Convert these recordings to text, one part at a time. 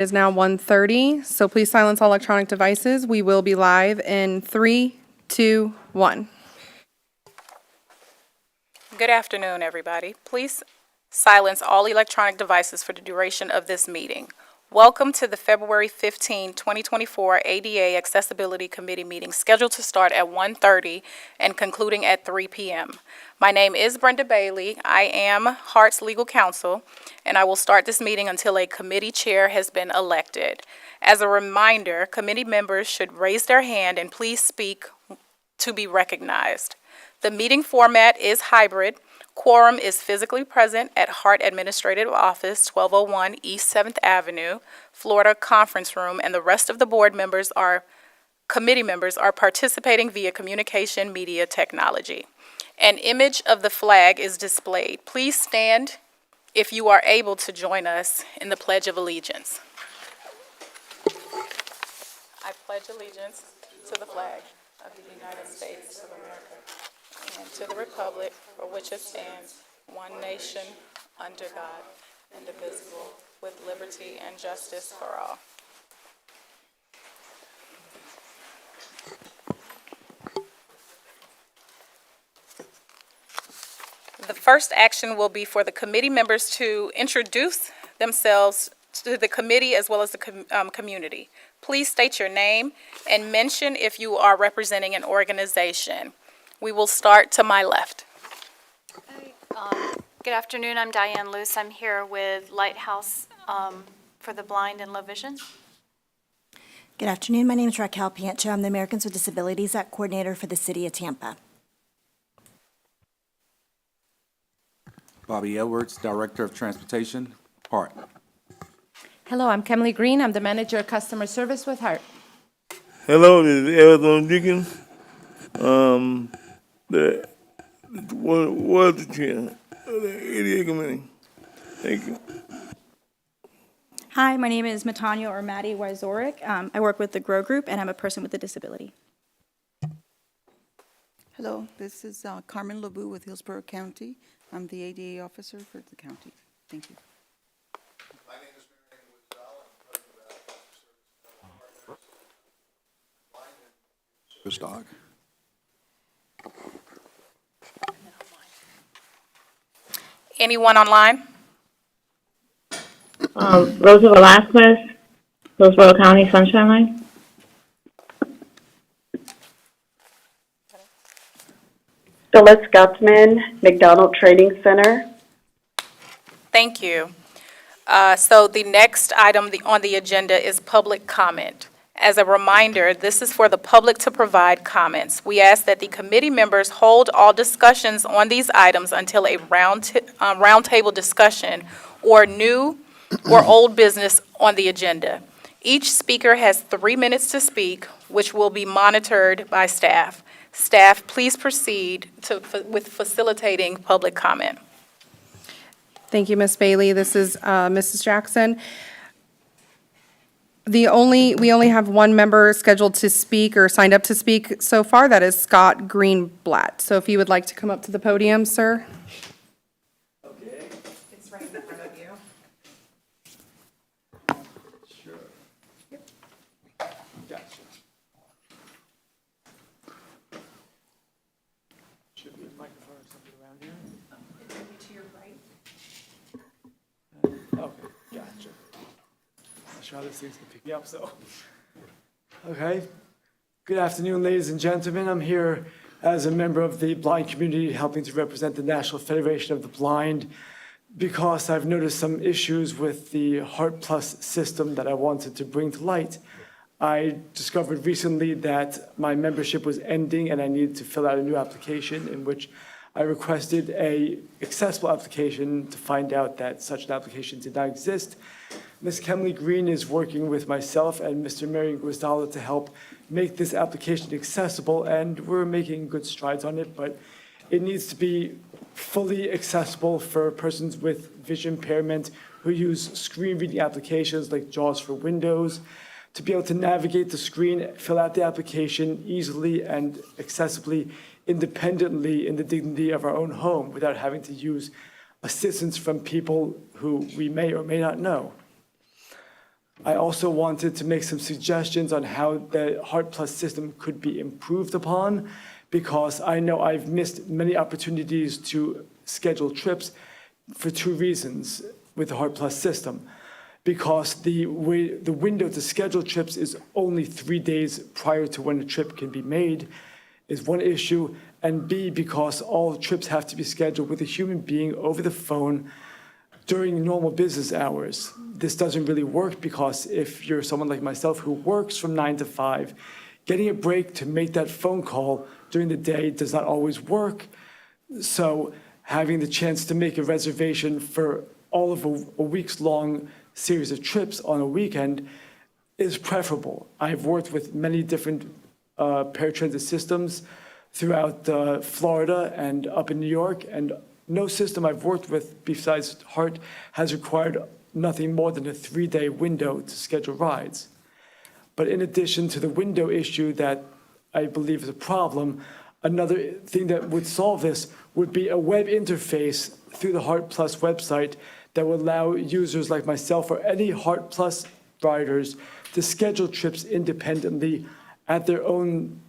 It is now 1:30, so please silence all electronic devices. We will be live in 3, 2, 1. Good afternoon, everybody. Please silence all electronic devices for the duration of this meeting. Welcome to the February 15, 2024 ADA Accessibility Committee meeting scheduled to start at 1:30 and concluding at 3 p.m. My name is Brenda Bailey. I am HART's legal counsel, and I will start this meeting until a committee chair has been elected. As a reminder, committee members should raise their hand and please speak to be recognized. The meeting format is hybrid. Quorum is physically present at HART Administrative Office, 1201 East 7th Avenue, Florida Conference Room, and the rest of the committee members are participating via communication media technology. An image of the flag is displayed. Please stand if you are able to join us in the Pledge of Allegiance. I pledge allegiance to the flag of the United States of America and to the republic for which it stands, one nation, under God, indivisible, with liberty and justice for all. The first action will be for the committee members to introduce themselves to the committee as well as the community. Please state your name and mention if you are representing an organization. We will start to my left. Good afternoon. I'm Diane Luce. I'm here with Lighthouse for the Blind and Low Vision. Good afternoon. My name is Raquel Piancha. I'm the Americans with Disabilities Act Coordinator for the City of Tampa. Bobby Edwards, Director of Transportation, HART. Hello, I'm Kemley Green. I'm the Manager of Customer Service with HART. Hello, this is Arizona Dickens. What the chair of the ADA Committee. Thank you. Hi, my name is Matanya or Maddie Wyzorik. I work with the GROW Group, and I'm a person with a disability. Hello, this is Carmen LeBou with Hillsborough County. I'm the ADA officer for the county. Thank you. My name is Marion Woodall. I'm president of the Service Dog. Anyone online? Rosa Velasquez, Hillsborough County Sunshine Line. Phyllis Gutzman, McDonald Training Center. Thank you. So the next item on the agenda is public comment. As a reminder, this is for the public to provide comments. We ask that the committee members hold all discussions on these items until a roundtable discussion or new or old business on the agenda. Each speaker has 3 minutes to speak, which will be monitored by staff. Staff, please proceed with facilitating public comment. Thank you, Ms. Bailey. This is Mrs. Jackson. We only have one member scheduled to speak or signed up to speak so far. That is Scott Greenblatt. So if you would like to come up to the podium, sir. Okay. It's right in front of you. Sure. Yep. Gotcha. Should be a microphone or something around here. It should be to your right. Okay, gotcha. Not sure how this thing's gonna pick me up, so. Okay. Good afternoon, ladies and gentlemen. I'm here as a member of the blind community helping to represent the National Federation of the Blind because I've noticed some issues with the HART Plus system that I wanted to bring to light. I discovered recently that my membership was ending and I needed to fill out a new application in which I requested a accessible application to find out that such an application did not exist. Ms. Kemley Green is working with myself and Mr. Marion Guizdala to help make this application accessible, and we're making good strides on it, but it needs to be fully accessible for persons with vision impairment who use screen reading applications like JAWS for Windows, to be able to navigate the screen, fill out the application easily and accessibly, independently in the dignity of our own home without having to use assistance from people who we may or may not know. I also wanted to make some suggestions on how the HART Plus system could be improved upon, because I know I've missed many opportunities to schedule trips for two reasons with the HART Plus system. Because the window to schedule trips is only 3 days prior to when a trip can be made is one issue, and B, because all trips have to be scheduled with a human being over the phone during normal business hours. This doesn't really work because if you're someone like myself who works from 9 to 5, getting a break to make that phone call during the day does not always work. So having the chance to make a reservation for all of a week's-long series of trips on a weekend is preferable. I've worked with many different paratransit systems throughout Florida and up in New York, and no system I've worked with besides HART has required nothing more than a 3-day window to schedule rides. But in addition to the window issue that I believe is a problem, another thing that would solve this would be a web interface through the HART Plus website that would allow users like myself or any HART Plus riders to schedule trips independently at their own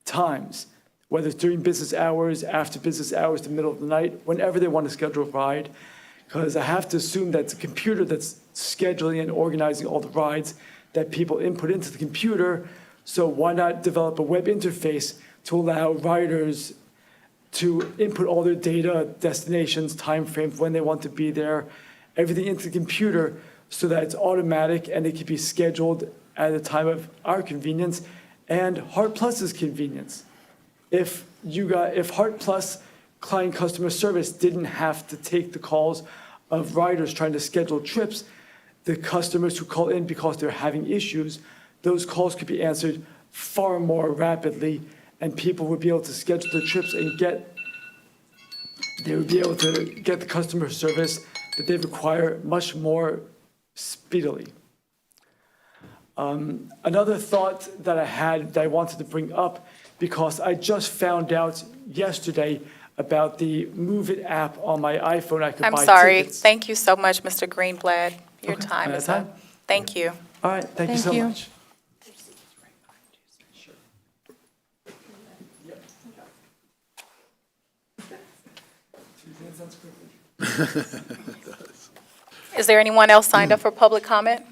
times, whether it's during business hours, after business hours, the middle of the night, whenever they want to schedule a ride. Because I have to assume that the computer that's scheduling and organizing all the rides that people input into the computer, so why not develop a web interface to allow riders to input all their data, destinations, timeframes, when they want to be there, everything into the computer so that it's automatic and it can be scheduled at a time of our convenience and HART Plus's convenience. If HART Plus client customer service didn't have to take the calls of riders trying to schedule trips, the customers who call in because they're having issues, those calls could be answered far more rapidly, and people would be able to schedule their trips and they would be able to get the customer service that they require much more speedily. Another thought that I had that I wanted to bring up, because I just found out yesterday about the Move It app on my iPhone. I could buy I'm sorry. tickets. Thank you so much, Mr. Greenblatt. Your Okay. time Am I is out of up. time? Thank you. All right, thank you so Thank you. much. Is there anyone else signed up for public comment?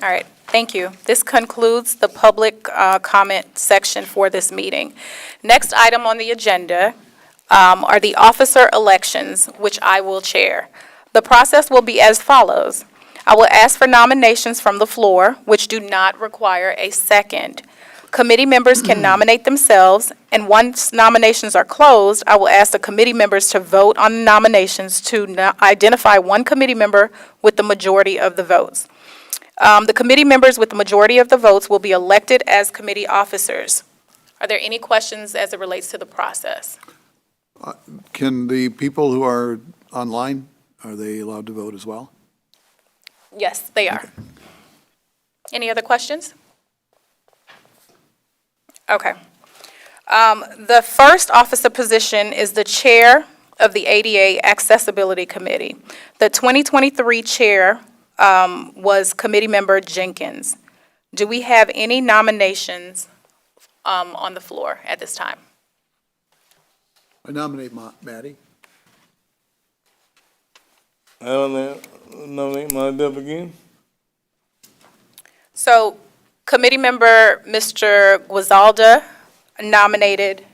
All right, thank you. This concludes the public comment section for this meeting. Next item on the agenda are the officer elections, which I will chair. The process will be as follows. I will ask for nominations from the floor, which do not require a second. Committee members can nominate themselves, and once nominations are closed, I will ask the committee members to vote on the nominations to identify one committee member with the majority of the votes. The committee members with the majority of the votes will be elected as committee officers. Are there any questions as it relates to the process? Can the people who are online, are they allowed to vote as well? Yes, they are. Any other questions? Okay. The first officer position is the chair of the ADA Accessibility Committee. The 2023 chair was committee member Jenkins. Do we have any nominations on the floor at this time? I nominate Maddie. I nominate myself again. So committee member Mr. Guazalda nominated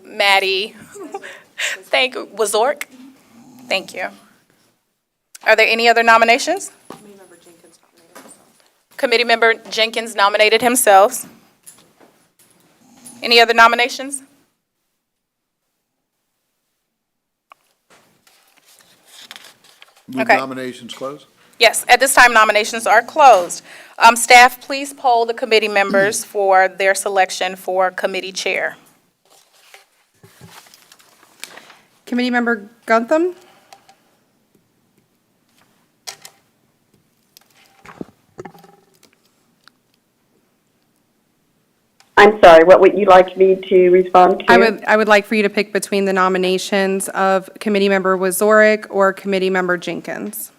Maddie Wazork. Thank you. Are there any other nominations? Committee member Jenkins nominated himself. Any other nominations? Move Okay. nominations closed? Yes, at this time, nominations are closed. Staff, please poll the committee members for their selection for committee chair. Committee Member Guntham? I'm sorry, what would you like me to respond to? I would like for you to pick between the nominations of Committee Member Wazorek or Committee Member Jenkins.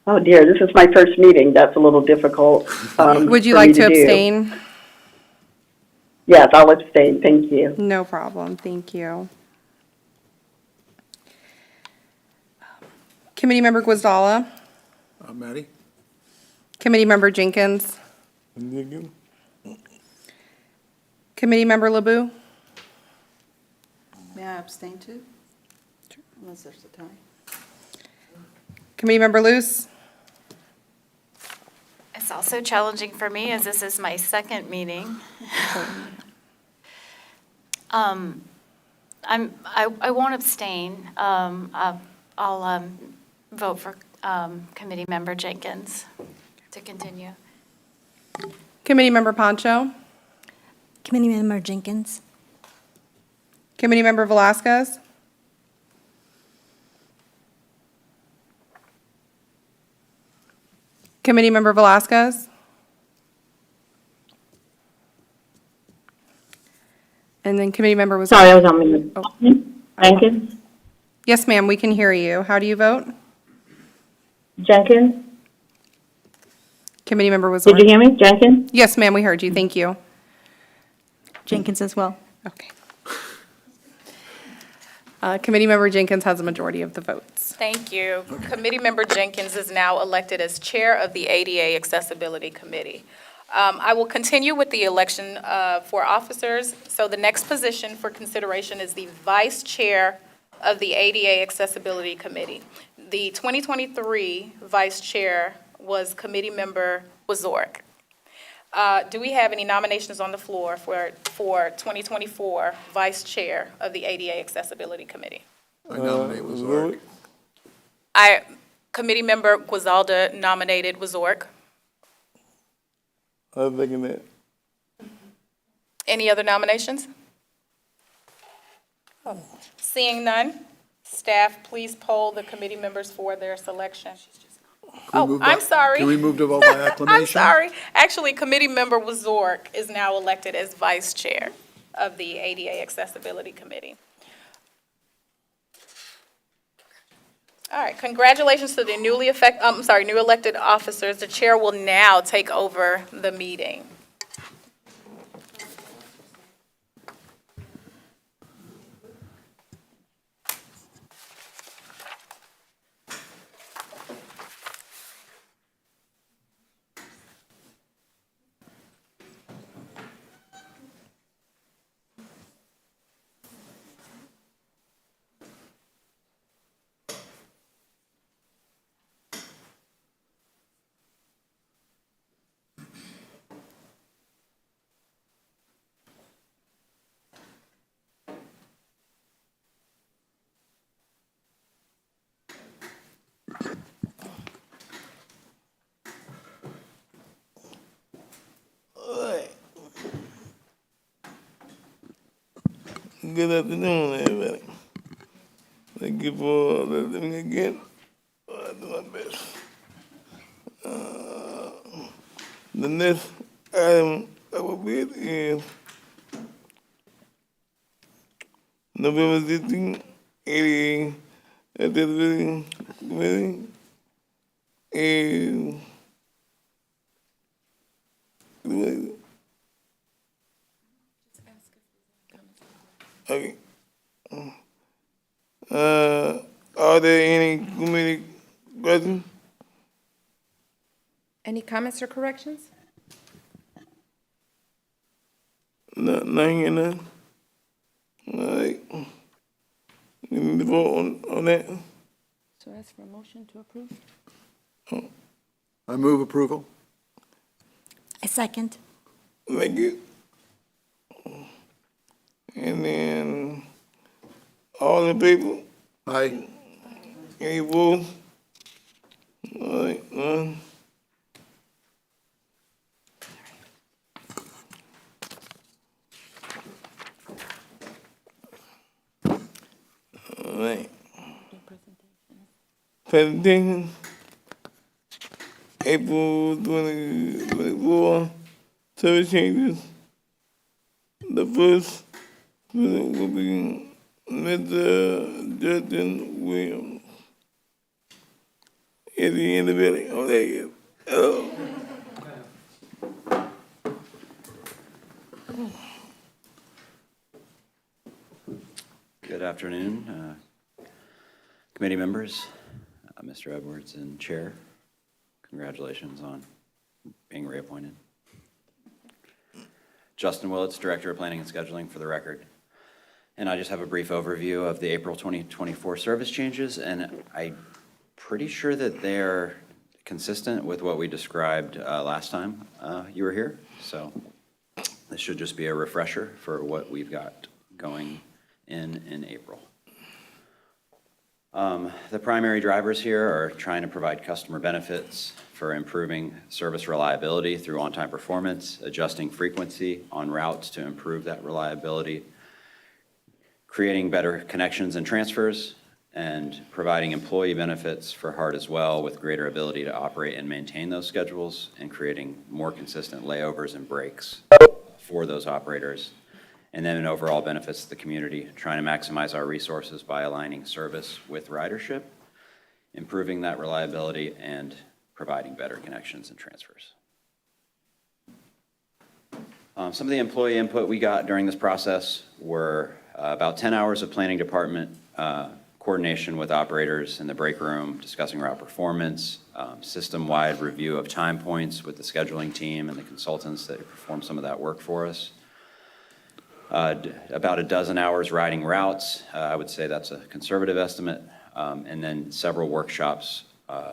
Oh dear, this is my first meeting. That's a little difficult. Would you for me like to do. abstain? Yes, I'll abstain. Thank you. No problem, thank you. Committee Member Guazdala, Maddie? Committee Member Jenkins, Again? Committee Member LeBeau, May I abstain too? Unless there's a tie. Committee Member Luce, It's also challenging for me as this is my second meeting. I won't abstain. I'll vote for Committee Member Jenkins to continue. Committee Member Pancho, Committee Member Jenkins. Committee Member Velasquez, Committee Member Velasquez, and then Committee Member was. Sorry, I was on mute. Jenkins? Yes, ma'am, we can hear you. How do you vote? Jenkins? Committee Member was. Did you hear me? Jenkins? Yes, ma'am, we heard you. Thank you. Jenkins as well. Okay. Committee Member Jenkins has a majority of the votes. Thank you. Committee Member Jenkins is now elected as Chair of the ADA Accessibility Committee. I will continue with the election for officers. So the next position for consideration is the Vice Chair of the ADA Accessibility Committee. The 2023 Vice Chair was Committee Member Wazorek. Do we have any nominations on the floor for 2024 Vice Chair of the ADA Accessibility Committee? I nominate Wazorek. Committee Member Guazalda nominated Wazorek. I was thinking that. Any other nominations? Seeing none, staff, please poll the committee members for their selection. Oh, I'm sorry. Can we move to vote by acclamation? I'm sorry. Actually, Committee Member Wazorek is now elected as Vice Chair of the ADA Accessibility Committee. All right, congratulations to the new elected officers. The chair will now take over the meeting. Good afternoon, everybody. Thank you for letting me again. I'll do my best. The next item I will read is November 16, 88, at the meeting committee. And okay. Are there any committee questions? Any comments or corrections? No, nothing here, none. All right. We need to vote on that. So ask for a motion to approve. I move approval. I second. Thank you. And then all the people, Aye. any opposed? All right, none. All right. Presentation, April 2024, service changes. The first president will be Mr. Justin Williams. Is he in the building? Oh, there he is. Oh. Good afternoon, committee members, Mr. Edwards and Chair. Congratulations on being reappointed. Justin Willits, Director of Planning and Scheduling, for the record. And I just have a brief overview of the April 2024 service changes, and I'm pretty sure that they're consistent with what we described last time you were here. So this should just be a refresher for what we've got going in April. The primary drivers here are trying to provide customer benefits for improving service reliability through on-time performance, adjusting frequency on routes to improve that reliability, creating better connections and transfers, and providing employee benefits for HART as well, with greater ability to operate and maintain those schedules, and creating more consistent layovers and breaks for those operators. And then overall benefits to the community, trying to maximize our resources by aligning service with ridership, improving that reliability, and providing better connections and transfers. Some of the employee input we got during this process were about 10 hours of planning department coordination with operators in the break room, discussing route performance, system-wide review of time points with the scheduling team and the consultants that perform some of that work for us. About a dozen hours riding routes. I would say that's a conservative estimate. And then several workshops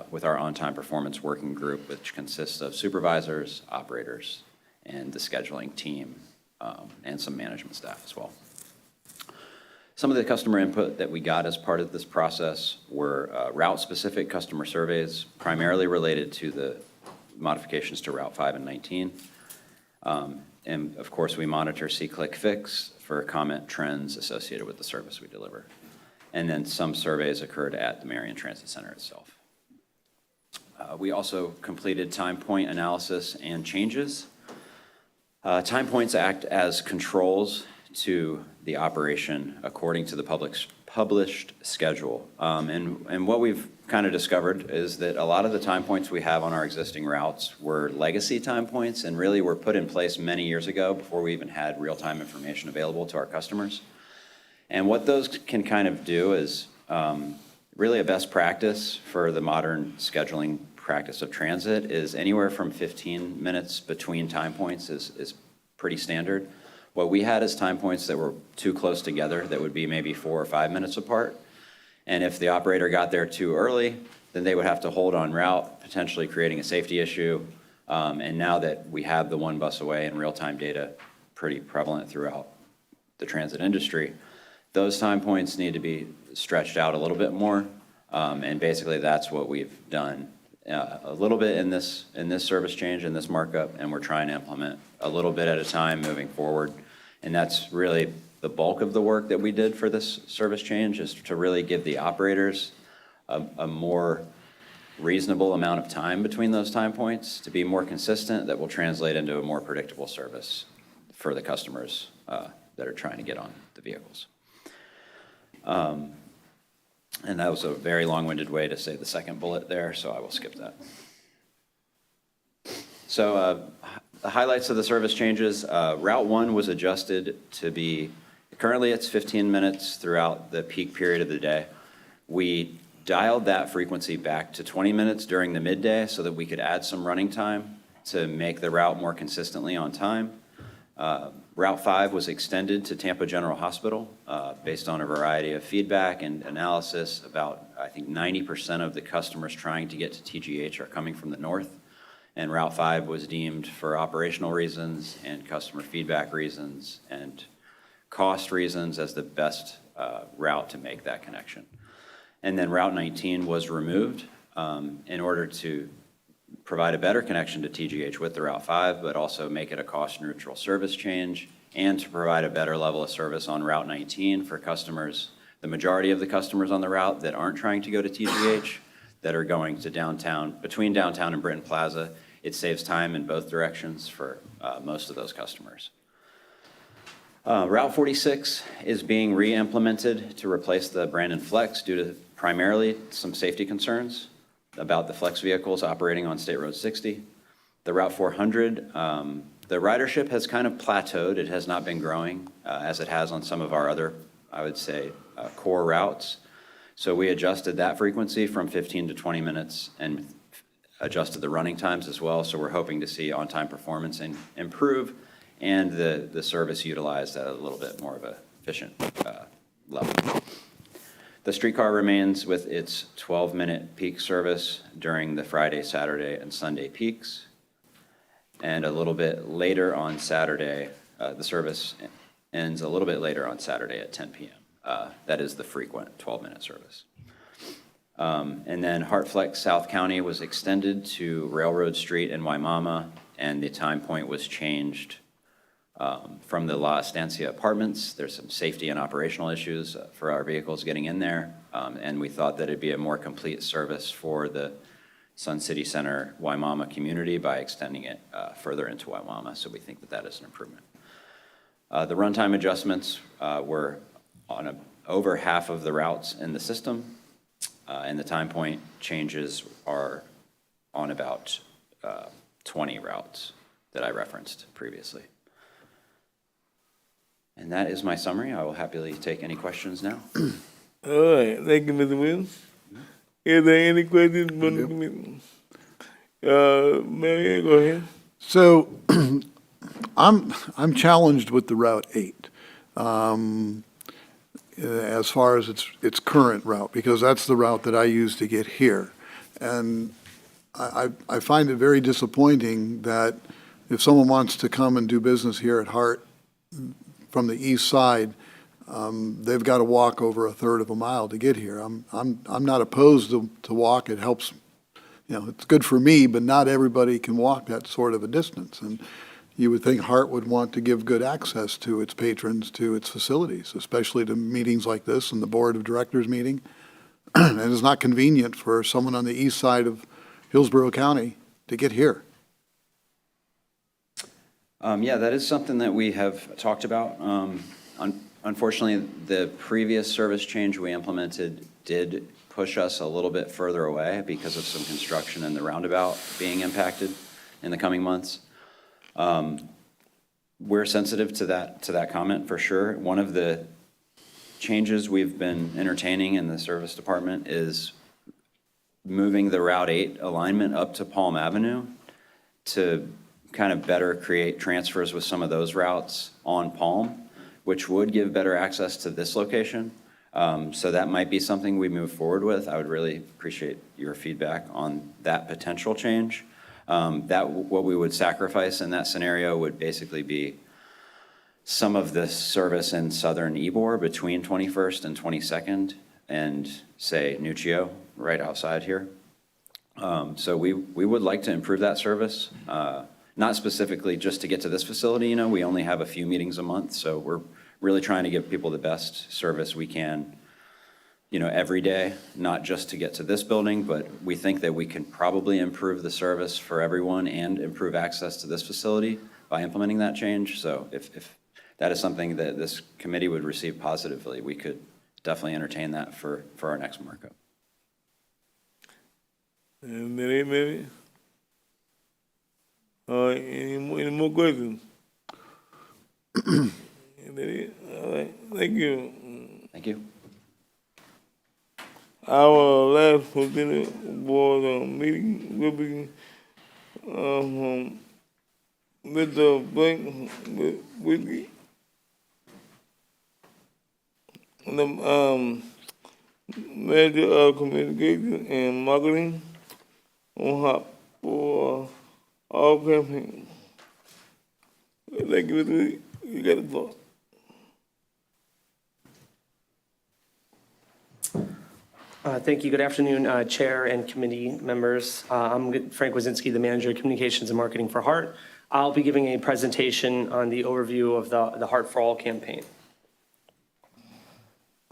with our on-time performance working group, which consists of supervisors, operators, and the scheduling team, and some management staff as well. Some of the customer input that we got as part of this process were route-specific customer surveys, primarily related to the modifications to Route 5 and 19. And of course, we monitor see-click-fix for comment trends associated with the service we deliver. And then some surveys occurred at the Marion Transit Center itself. We also completed time point analysis and changes. Time points act as controls to the operation according to the published schedule. And what we've kind of discovered is that a lot of the time points we have on our existing routes were legacy time points and really were put in place many years ago before we even had real-time information available to our customers. And what those can kind of do is really a best practice for the modern scheduling practice of transit is anywhere from 15 minutes between time points is pretty standard. What we had is time points that were too close together that would be maybe 4 or 5 minutes apart. And if the operator got there too early, then they would have to hold on route, potentially creating a safety issue. And now that we have the one bus away and real-time data pretty prevalent throughout the transit industry, those time points need to be stretched out a little bit more. And basically that's what we've done a little bit in this service change, in this markup, and we're trying to implement a little bit at a time moving forward. And that's really the bulk of the work that we did for this service change, is to really give the operators a more reasonable amount of time between those time points to be more consistent, that will translate into a more predictable service for the customers that are trying to get on the vehicles. And that was a very long-winded way to say the second bullet there, so I will skip that. So the highlights of the service changes, Route 1 was adjusted to be, currently it's 15 minutes throughout the peak period of the day. We dialed that frequency back to 20 minutes during the midday so that we could add some running time to make the route more consistently on time. Route 5 was extended to Tampa General Hospital based on a variety of feedback and analysis. About, I think, 90% of the customers trying to get to TGH are coming from the north. And Route 5 was deemed for operational reasons and customer feedback reasons and cost reasons as the best route to make that connection. And then Route 19 was removed in order to provide a better connection to TGH with the Route 5, but also make it a cost-neutral service change, and to provide a better level of service on Route 19 for customers, the majority of the customers on the route that aren't trying to go to TGH, that are going to downtown, between downtown and Britton Plaza. It saves time in both directions for most of those customers. Route 46 is being re-implemented to replace the Brandon Flex due to primarily some safety concerns. about the flex vehicles operating on State Road 60. The Route 400, the ridership has kind of plateaued. It has not been growing as it has on some of our other, I would say, core routes. So we adjusted that frequency from 15 to 20 minutes and adjusted the running times as well. So we're hoping to see on-time performance improve and the service utilized at a little bit more of a efficient level. The streetcar remains with its 12-minute peak service during the Friday, Saturday, and Sunday peaks. And a little bit later on Saturday, the service ends a little bit later on Saturday at 10 p.m. That is the frequent 12-minute service. And then Hartflex South County was extended to Railroad Street in Waimama, and the time point was changed from the La Estancia Apartments. There's some safety and operational issues for our vehicles getting in there, and we thought that it'd be a more complete service for the Sun City Center Waimama community by extending it further into Waimama, so we think that that is an improvement. The runtime adjustments were on over half of the routes in the system, and the time point changes are on about 20 routes that I referenced previously. And that is my summary. I will happily take any questions now. All right, thank you, Mr. Williams. Is there any questions from the committee? Marianne, go ahead. So I'm challenged with the Route 8 as far as its current route, because that's the route that I use to get here. And I find it very disappointing that if someone wants to come and do business here at HART from the east side, they've got to walk over a third of a mile to get here. I'm not opposed to walk. It helps, it's good for me, but not everybody can walk that sort of a distance. And you would think HART would want to give good access to its patrons, to its facilities, especially to meetings like this and the board of directors meeting. And it's not convenient for someone on the east side of Hillsborough County to get here. Yeah, that is something that we have talked about. Unfortunately, the previous service change we implemented did push us a little bit further away because of some construction and the roundabout being impacted in the coming months. We're sensitive to that comment for sure. One of the changes we've been entertaining in the service department is moving the Route 8 alignment up to Palm Avenue to kind of better create transfers with some of those routes on Palm, which would give better access to this location. So that might be something we move forward with. I would really appreciate your feedback on that potential change. What we would sacrifice in that scenario would basically be some of the service in southern Ybor between 21st and 22nd and, say, Nuccio, right outside here. So we would like to improve that service, not specifically just to get to this facility. We only have a few meetings a month, so we're really trying to give people the best service we can, every day, not just to get to this building, but we think that we can probably improve the service for everyone and improve access to this facility by implementing that change. So if that is something that this committee would receive positively, we could definitely entertain that for our next markup. And maybe. Any more questions? All right, thank you. Thank you. Our last board meeting will be Mr. Blank Whitley, the manager of communication and marketing on HART for all campaigns. Thank you, Mr. Whitley. You got the floor. Thank you. Good afternoon, Chair and committee members. I'm Frank Wazinski, the Manager of Communications and Marketing for HART. I'll be giving a presentation on the overview of the HART for All campaign.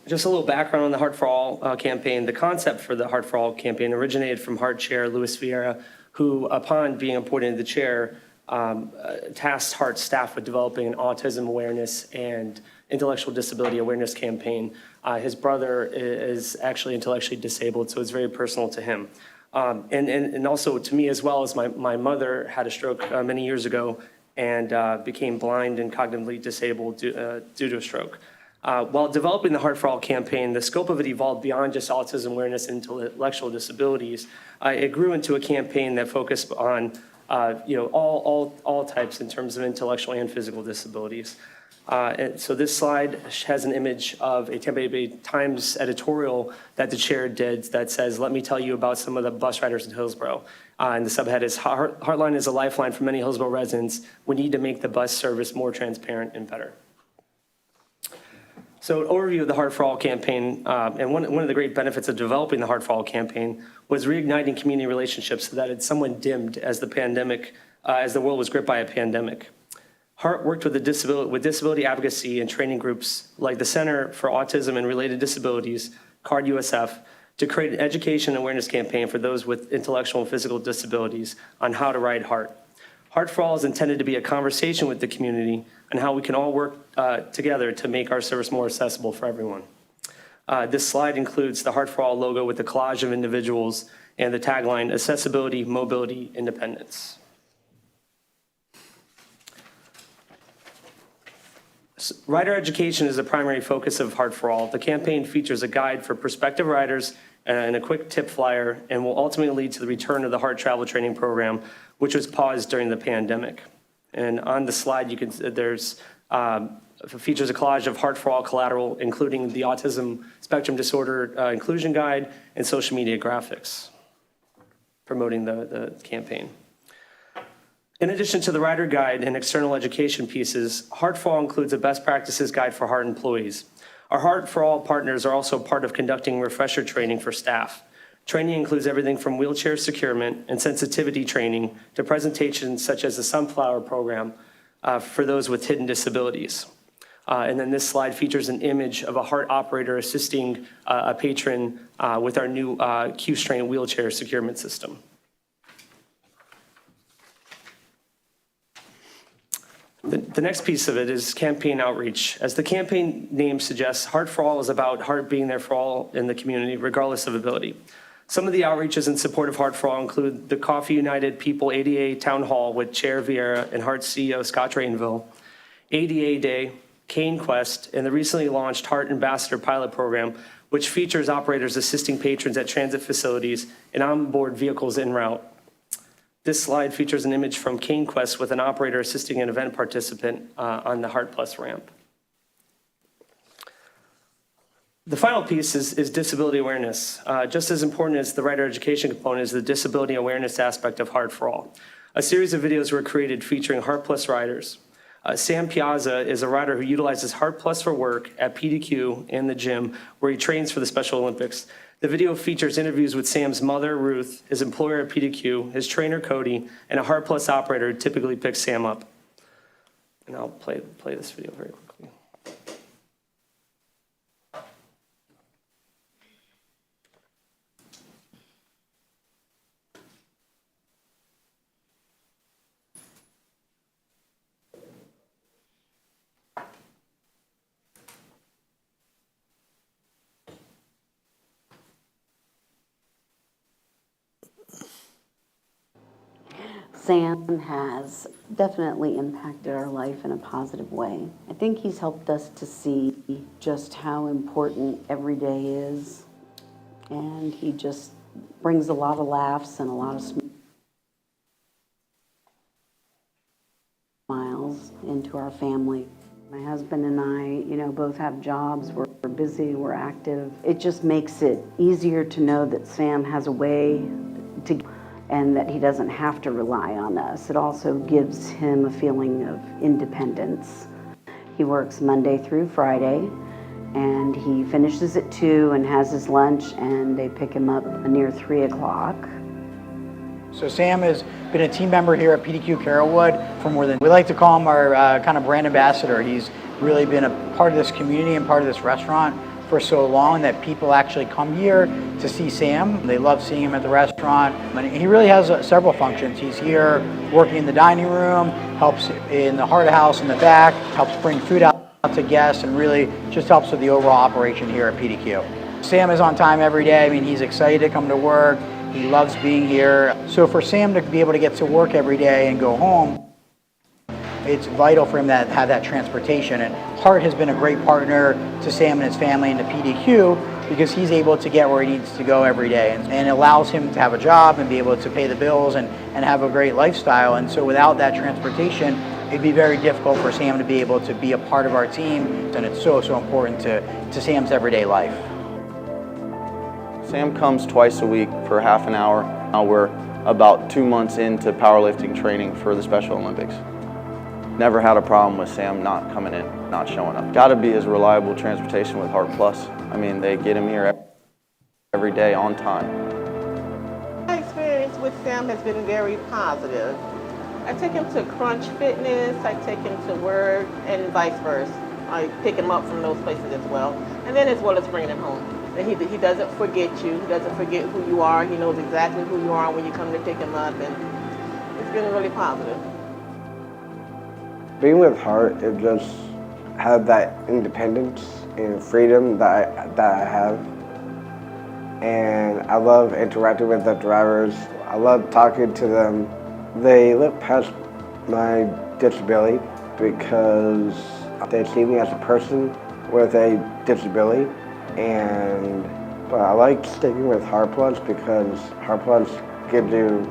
Just a little background on the HART for All campaign. The concept for the HART for All campaign originated from HART Chair Luis Vieira, who, upon being appointed the chair, tasked HART staff with developing an autism awareness and intellectual disability awareness campaign. His brother is actually intellectually disabled, so it's very personal to him. And also to me as well as my mother had a stroke many years ago and became blind and cognitively disabled due to a stroke. While developing the Heart for All campaign, the scope of it evolved beyond just autism awareness and intellectual disabilities. It grew into a campaign that focused on all types in terms of intellectual and physical disabilities. And so this slide has an image of a Tampa Bay Times editorial that the chair did that says, "Let me tell you about some of the bus riders in Hillsborough." And the subhead is, "Heartline is a lifeline for many Hillsborough residents. We need to make the bus service more transparent and better." So an overview of the Heart for All campaign, and one of the great benefits of developing the Heart for All campaign was reigniting community relationships that had somewhat dimmed as the world was gripped by a pandemic. HART worked with disability advocacy and training groups like the Center for Autism and Related Disabilities, CARD USF, to create an education and awareness campaign for those with intellectual and physical disabilities on how to ride HART. Heart for All is intended to be a conversation with the community on how we can all work together to make our service more accessible for everyone. This slide includes the Heart for All logo with the collage of individuals and the tagline, "Accessibility, Mobility, Independence." Rider education is the primary focus of Heart for All. The campaign features a guide for prospective riders and a quick tip flyer, and will ultimately lead to the return of the HART travel training program, which was paused during the pandemic. And on the slide, features a collage of Heart for All collateral, including the Autism Spectrum Disorder Inclusion Guide and social media graphics promoting the campaign. In addition to the rider guide and external education pieces, Heart for All includes a best practices guide for HART employees. Our Heart for All partners are also part of conducting refresher training for staff. Training includes everything from wheelchair securement and sensitivity training to presentations such as the Sunflower program for those with hidden disabilities. And then this slide features an image of a HART operator assisting a patron with our new Q-Strain wheelchair securement system. The next piece of it is campaign outreach. As the campaign name suggests, Heart for All is about HART being there for all in the community, regardless of ability. Some of the outreaches in support of Heart for All include the Coffee United People ADA Town Hall with Chair Vieira and HART CEO Scott Drainville, ADA Day, Cane Quest, and the recently launched HART Ambassador Pilot Program, which features operators assisting patrons at transit facilities and onboard vehicles en route. This slide features an image from Cane Quest with an operator assisting an event participant on the HART Plus ramp. The final piece is disability awareness. Just as important as the rider education component is the disability awareness aspect of Heart for All. A series of videos were created featuring HART Plus riders. Sam Piazza is a rider who utilizes HART Plus for work at PDQ and the gym where he trains for the Special Olympics. The video features interviews with Sam's mother, Ruth, his employer at PDQ, his trainer, Cody, and a HART Plus operator who typically picks Sam up. And I'll play this video very quickly. Sam has definitely impacted our life in a positive way. I think he's helped us to see just how important every day is, and he just brings a lot of laughs and a lot of smiles into our family. My husband and I, both have jobs. We're busy, we're active. It just makes it easier to know that Sam has a way to, and that he doesn't have to rely on us. It also gives him a feeling of independence. He works Monday through Friday, and he finishes at 2 and has his lunch, and they pick him up near 3 o'clock. So Sam has been a team member here at PDQ Carrollwood for more than, we like to call him our kind of brand ambassador. He's really been a part of this community and part of this restaurant for so long that people actually come here to see Sam. They love seeing him at the restaurant. And he really has several functions. He's here working in the dining room, helps in the heart of house in the back, helps bring food out to guests, and really just helps with the overall operation here at PDQ. Sam is on time every day. I mean, he's excited to come to work. He loves being here. So for Sam to be able to get to work every day and go home, it's vital for him to have that transportation. And HART has been a great partner to Sam and his family and to PDQ because he's able to get where he needs to go every day. And it allows him to have a job and be able to pay the bills and have a great lifestyle. And so without that transportation, it'd be very difficult for Sam to be able to be a part of our team. And it's so, so important to Sam's everyday life. Sam comes twice a week for half an hour. Now we're about 2 months into powerlifting training for the Special Olympics. Never had a problem with Sam not coming in, not showing up. Got to be his reliable transportation with HART Plus. I mean, they get him here every day on time. My experience with Sam has been very positive. I take him to Crunch Fitness, I take him to work, and vice versa. I pick him up from those places as well, and then as well as bringing him home. And he doesn't forget you, he doesn't forget who you are, he knows exactly who you are when you come to pick him up, and it's been really positive. Being with HART, it just had that independence and freedom that I have. And I love interacting with the drivers. I love talking to them. They look past my disability because they see me as a person with a disability. But I like sticking with HART Plus because HART Plus gives you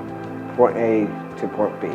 point A to point B.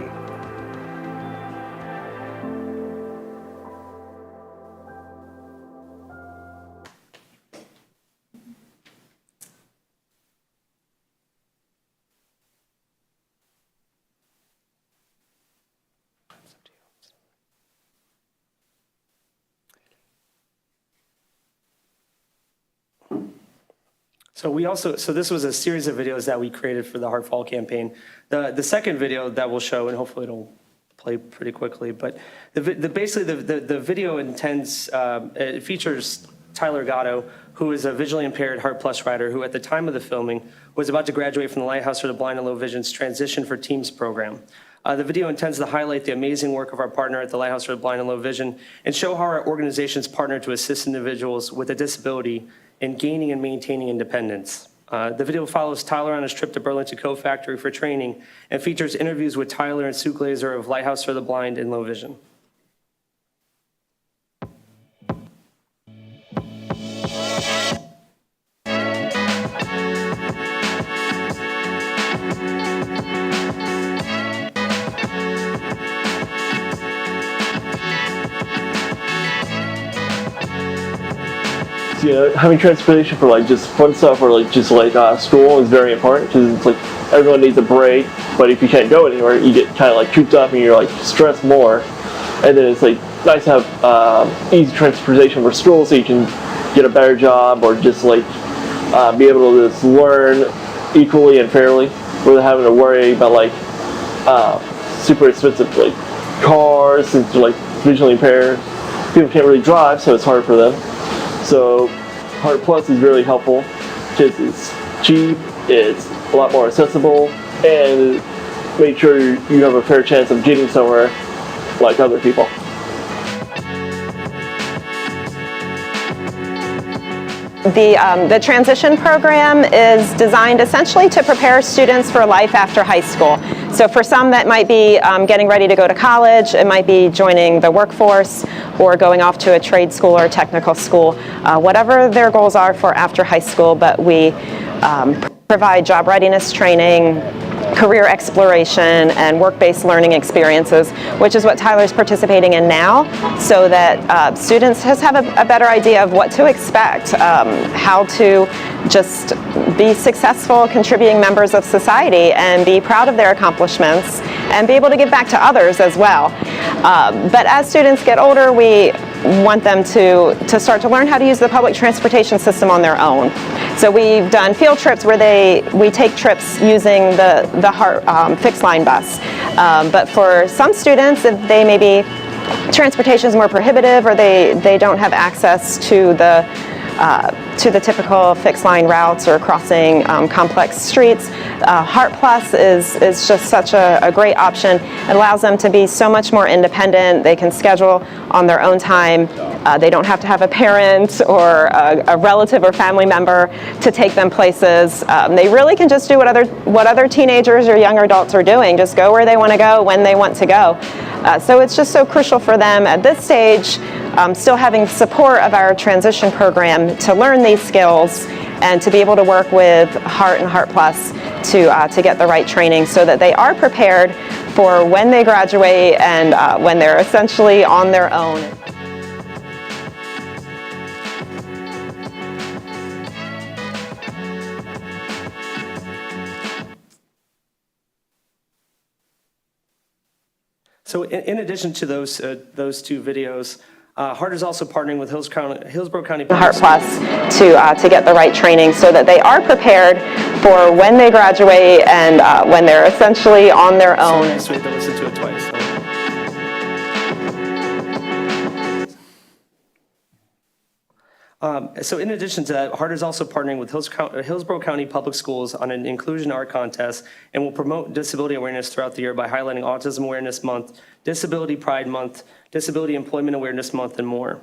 So this was a series of videos that we created for the Heart for All campaign. The second video that we'll show, and hopefully it'll play pretty quickly, but basically the video it features Tyler Gatto, who is a visually impaired Heart Plus rider who at the time of the filming was about to graduate from the Lighthouse for the Blind and Low Vision's Transition for Teams program. The video intends to highlight the amazing work of our partner at the Lighthouse for the Blind and Low Vision and show how our organizations partner to assist individuals with a disability in gaining and maintaining independence. The video follows Tyler on his trip to Burlington Coat Factory for training and features interviews with Tyler and Sue Glazer of Lighthouse for the Blind and Low Vision. You know, having transportation for like just fun stuff or like just like school is very important because it's like everyone needs a break, but if you can't go anywhere, you get kind of like cooped up and you're like stressed more. And then it's like nice to have easy transportation for school so you can get a better job or just like be able to just learn equally and fairly without having to worry about like super expensive like cars since they're like visually impaired. People can't really drive, so it's hard for them. So HART Plus is really helpful because it's cheap, it's a lot more accessible, and make sure you have a fair chance of getting somewhere like other people. The transition program is designed essentially to prepare students for life after high school. So for some that might be getting ready to go to college, it might be joining the workforce or going off to a trade school or technical school, whatever their goals are for after high school, but we provide job readiness training, career exploration, and work-based learning experiences, which is what Tyler's participating in now, so that students just have a better idea of what to expect, how to just be successful contributing members of society and be proud of their accomplishments and be able to give back to others as well. But as students get older, we want them to start to learn how to use the public transportation system on their own. So we've done field trips where we take trips using the HART fixed line bus. But for some students, if they maybe transportation is more prohibitive or they don't have access to the typical fixed line routes or crossing complex streets, HART Plus is just such a great option. It allows them to be so much more independent. They can schedule on their own time They don't have to have a parent or a relative or family member to take them places. They really can just do what other teenagers or young adults are doing, just go where they want to go, when they want to go. So it's just so crucial for them at this stage, still having support of our transition program to learn these skills and to be able to work with HART and HART Plus to get the right training so that they are prepared for when they graduate and when they're essentially on their own. So in addition to those two videos, HART is also partnering with Hillsborough County HART Plus to get the right training so that they are prepared for when they graduate and when they're essentially on their own. So we have to listen to it twice. So in addition to that, HART is also partnering with Hillsborough County Public Schools on an inclusion art contest and will promote disability awareness throughout the year by highlighting Autism Awareness Month, Disability Pride Month, Disability Employment Awareness Month, and more.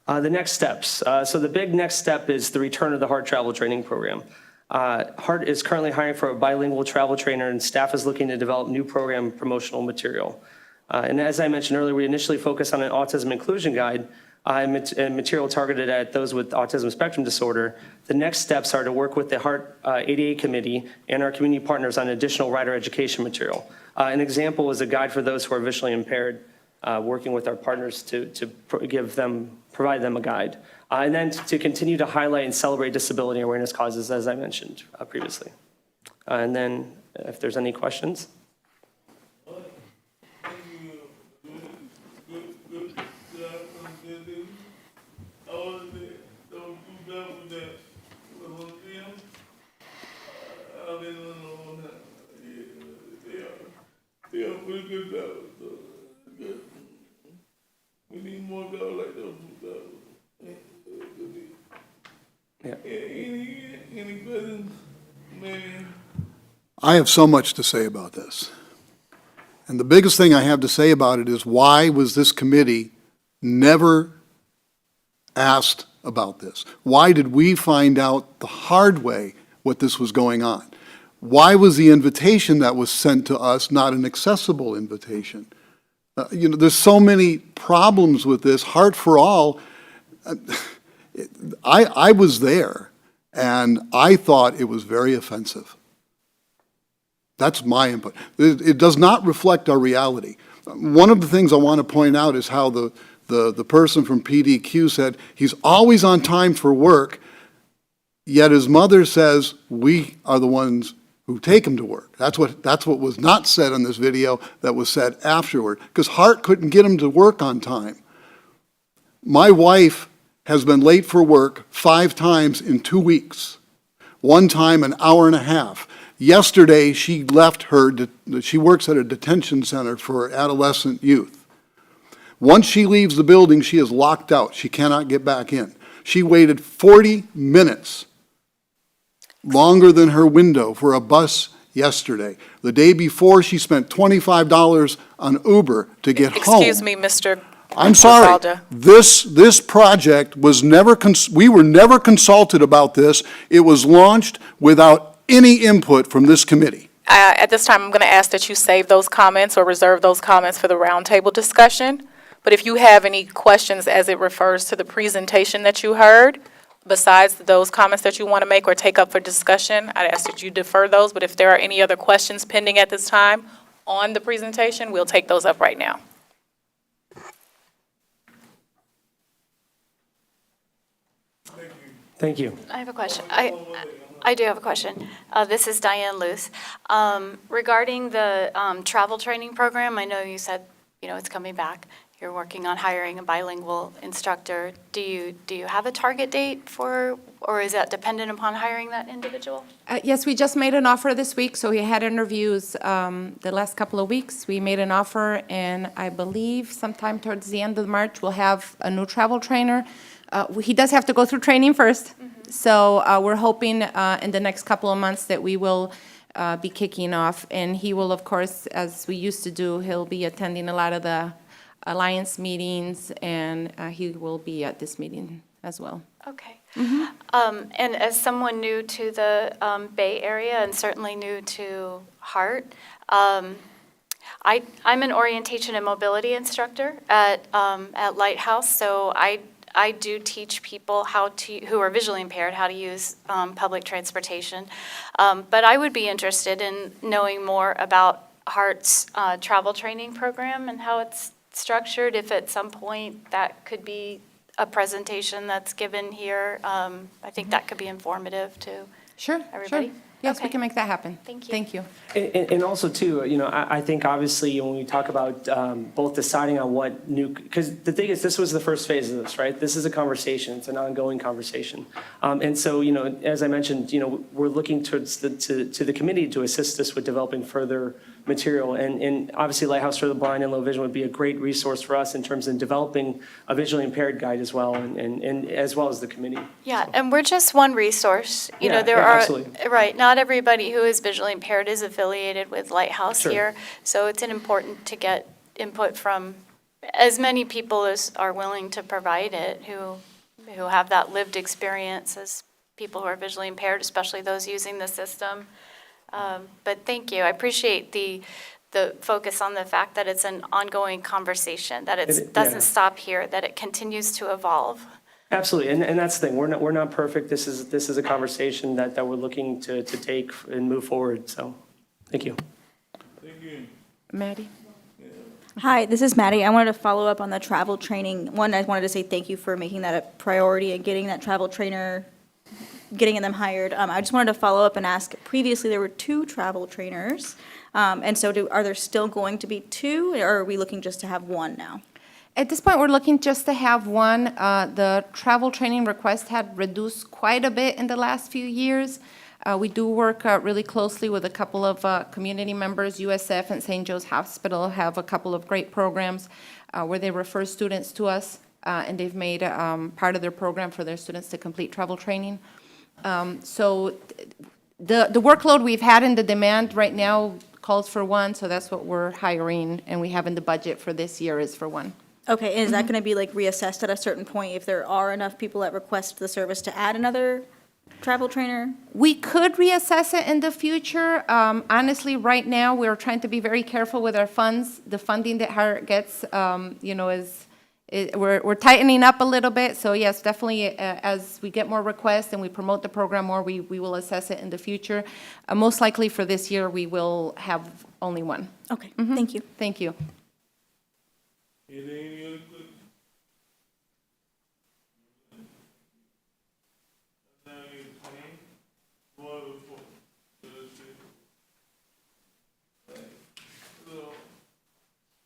The next steps. So the big next step is the return of the HART travel training program. HART is currently hiring for a bilingual travel trainer, and staff is looking to develop new program promotional material. And as I mentioned earlier, we initially focused on an autism inclusion guide and material targeted at those with autism spectrum disorder. The next steps are to work with the HART ADA Committee and our community partners on additional rider education material. An example is a guide for those who are visually impaired, working with our partners to provide them a guide. And then to continue to highlight and celebrate disability awareness causes, as I mentioned previously. And then if there's any questions. They are pretty good drivers. Good. We need more drivers like those drivers. Yeah. Any questions, man? I have so much to say about this. And the biggest thing I have to say about it is, why was this committee never asked about this? Why did we find out the hard way what this was going on? Why was the invitation that was sent to us not an accessible invitation? There's so many problems with this. HART for All, I was there, and I thought it was very offensive. That's my input. It does not reflect our reality. One of the things I want to point out is how the person from PDQ said he's always on time for work, yet his mother says we are the ones who take him to work. That's what was not said in this video that was said afterward, because HART couldn't get him to work on time. My wife has been late for work 5 times in 2 weeks. One time an hour and a half. Yesterday she left she works at a detention center for adolescent youth. Once she leaves the building, she is locked out. She cannot get back in. She waited 40 minutes longer than her window for a bus yesterday. The day before, she spent $25 on Uber to get home. Excuse me, Mr. I'm sorry. Grisalda. This project was never, we were never consulted about this. It was launched without any input from this committee. At this time, I'm going to ask that you save those comments or reserve those comments for the roundtable discussion. But if you have any questions as it refers to the presentation that you heard, besides those comments that you want to make or take up for discussion, I'd ask that you defer those. But if there are any other questions pending at this time on the presentation, we'll take those up right now. Thank you. I have a question. I do have a question. This is Diane Luce. Regarding the travel training program, I know you said, it's coming back. You're working on hiring a bilingual instructor. Do you have a target date for, or is that dependent upon hiring that individual? Yes, we just made an offer this week, so we had interviews the last couple of weeks. We made an offer, and I believe sometime towards the end of March, we'll have a new travel trainer. He does have to go through training first, so we're hoping in the next couple of months that we will be kicking off. And he will, of course, as we used to do, he'll be attending a lot of the Alliance meetings, and he will be at this meeting as well. Okay. And as someone new to the Bay Area and certainly new to HART, I'm an orientation and mobility instructor at Lighthouse, so I do teach people who are visually impaired how to use public transportation. But I would be interested in knowing more about HART's travel training program and how it's structured, if at some point that could be a presentation that's given here. I think that could be informative to everybody. Sure. Yes, we Okay. can make that happen. Thank you. Thank you. And also too, I think obviously when we talk about both deciding on what new, because the thing is, this was the first phase of this, right? This is a conversation, it's an ongoing conversation. And so, as I mentioned, we're looking towards to the committee to assist us with developing further material. And obviously Lighthouse for the Blind and Low Vision would be a great resource for us in terms of developing a visually impaired guide as well, and as well as the committee. Yeah, and we're just one resource. There yeah, are, absolutely. right, not everybody who is visually impaired is affiliated with Lighthouse Sure. here. So it's important to get input from as many people as are willing to provide it, who have that lived experience as people who are visually impaired, especially those using the system. But thank you. I appreciate the focus on the fact that it's an ongoing conversation, that it doesn't stop here, that it continues to evolve. Absolutely, and that's the thing. We're not perfect. This is a conversation that we're looking to take and move forward. So, thank you. Thank you. Maddie? Hi, this is Maddie. I wanted to follow up on the travel training. One, I wanted to say thank you for making that a priority and getting that travel trainer, getting them hired. I just wanted to follow up and ask, previously there were 2 travel trainers. And so are there still going to be 2, or are we looking just to have 1 now? At this point, we're looking just to have one. The travel training request had reduced quite a bit in the last few years. We do work really closely with a couple of community members. USF and St. Joe's Hospital have a couple of great programs where they refer students to us, and they've made part of their program for their students to complete travel training. So the workload we've had and the demand right now calls for 1, so that's what we're hiring, and we have in the budget for this year is for 1. Okay, and is that going to be like reassessed at a certain point if there are enough people that request the service to add another travel trainer? We could reassess it in the future. Honestly, right now, we're trying to be very careful with our funds. The funding that HART gets, we're tightening up a little bit. So yes, definitely, as we get more requests and we promote the program more, we will assess it in the future. Most likely for this year, we will have only 1. Okay, thank you. Thank you. Is there any other questions? Now it's time for the report. So,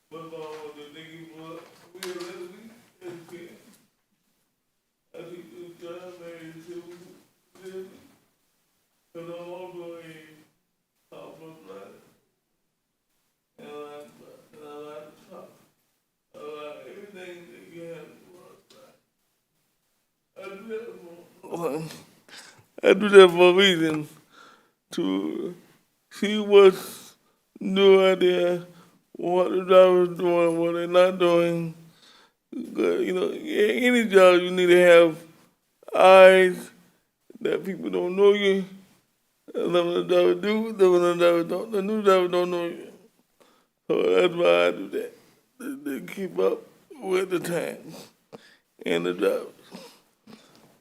what about the thing for we are ready? I think the job is to but I'm also a top of that. And I like to talk. Everything that you have I do that for a reason, to see what's new out there, what the drivers doing, what they're not doing. Any job you need to have eyes that people don't know you. Some of the drivers do, some of the drivers don't. The new drivers don't know you. So that's why I do that. To keep up with the times and the drivers.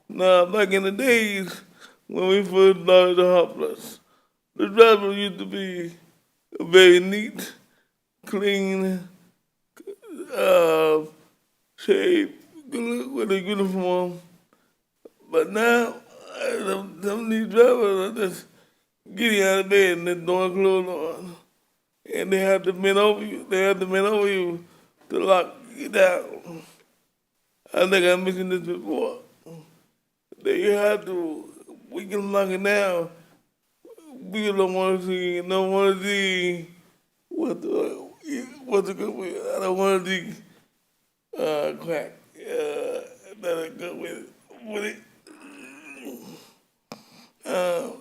Now, back in the days when we first started the HART Plus, the drivers used to be very neat, clean, shaved, good with a uniform. But now, some of these drivers are just getting out of bed and they're throwing clothes on. And they have to bend over you. They have to bend over you to lock you down. I think I mentioned this before. They have to, we can lock it down. We don't want to see, don't want to see what's a good way. I don't want to see crack that are good with it.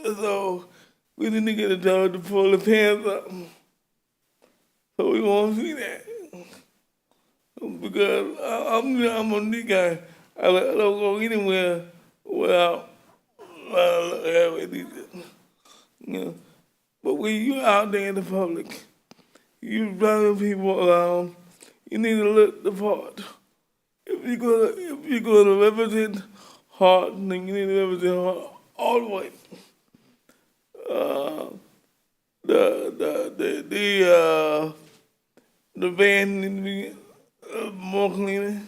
So We need to get a job to pull the pants up. So we won't see that. Because I'm a new guy. I don't go anywhere without you know. But when you out there in the public, you driving people around, you need to look the part. If you're gonna represent HART, then you need to represent HART all the way. The van need to be more cleaner.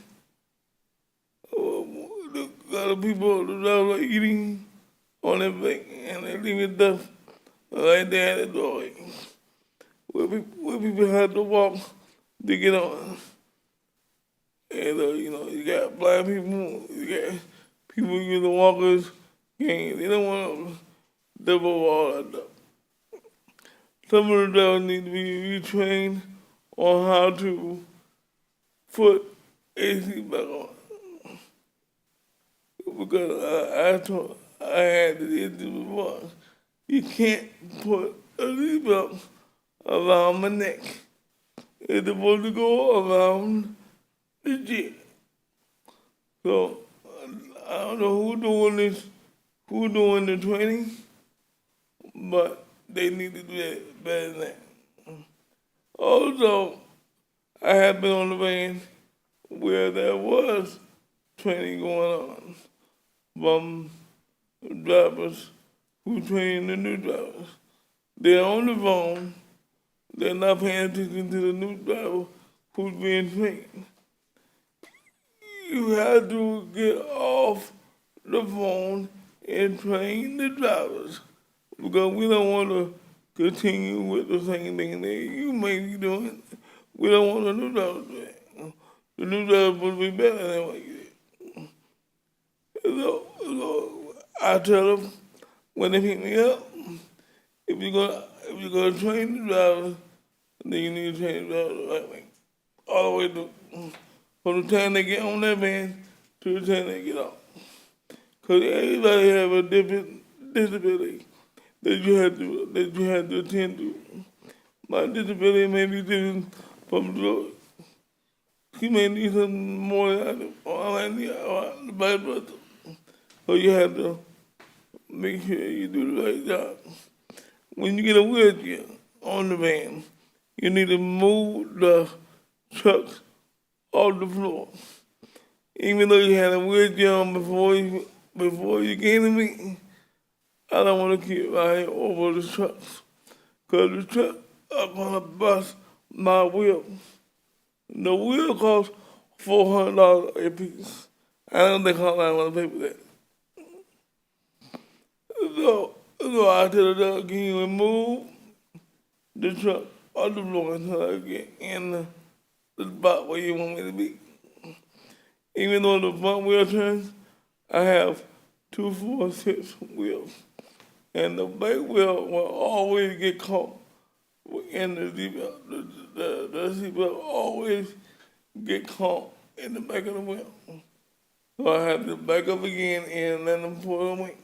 The other people that are eating on their back and they leaving stuff right there at the door. Where people have to walk to get on. And you know, you got blind people, you got people using walkers, and they don't want to double all that stuff. Some of the drivers need to be retrained on how to put AC back on. Because I had this issue before. You can't put a seatbelt around my neck. It's supposed to go around the jet. So I don't know who doing the training, but they need to do that better than that. Also, I have been on the van where there was training going on from drivers who train the new drivers. They're on the phone, they're not paying attention to the new driver who's being trained. You have to get off the phone and train the drivers because we don't want to continue with the same thing that you may be doing. We don't want the new drivers to do it. The new drivers supposed to be better than what you did. So I tell them when they pick me up, if you're gonna train the drivers, then you need to train the drivers the right way. All the way to from the time they get on that van to the time they get off. Because everybody have a different disability that you have to attend to. My disability may be different from yours. She may need something more than I do, or I might need the vice versa. So you have to make sure you do the right job. When you get a wheelchair on the van, you need to move the truck off the floor. Even though you had a wheelchair on before you came to me, I don't want to keep right over the trucks. Because the trucks are going to bust my wheel. The wheel costs $400 a piece. I don't think I want to pay for that. So I tell the dog, can you remove the truck off the floor until I get in the spot where you want me to be? Even though the front wheel turns, I have 2, 4, 6 wheels. And the back wheel will always get caught in the seatbelt. The seatbelt always get caught in the back of the wheel. So I have to back up again and let them pull away.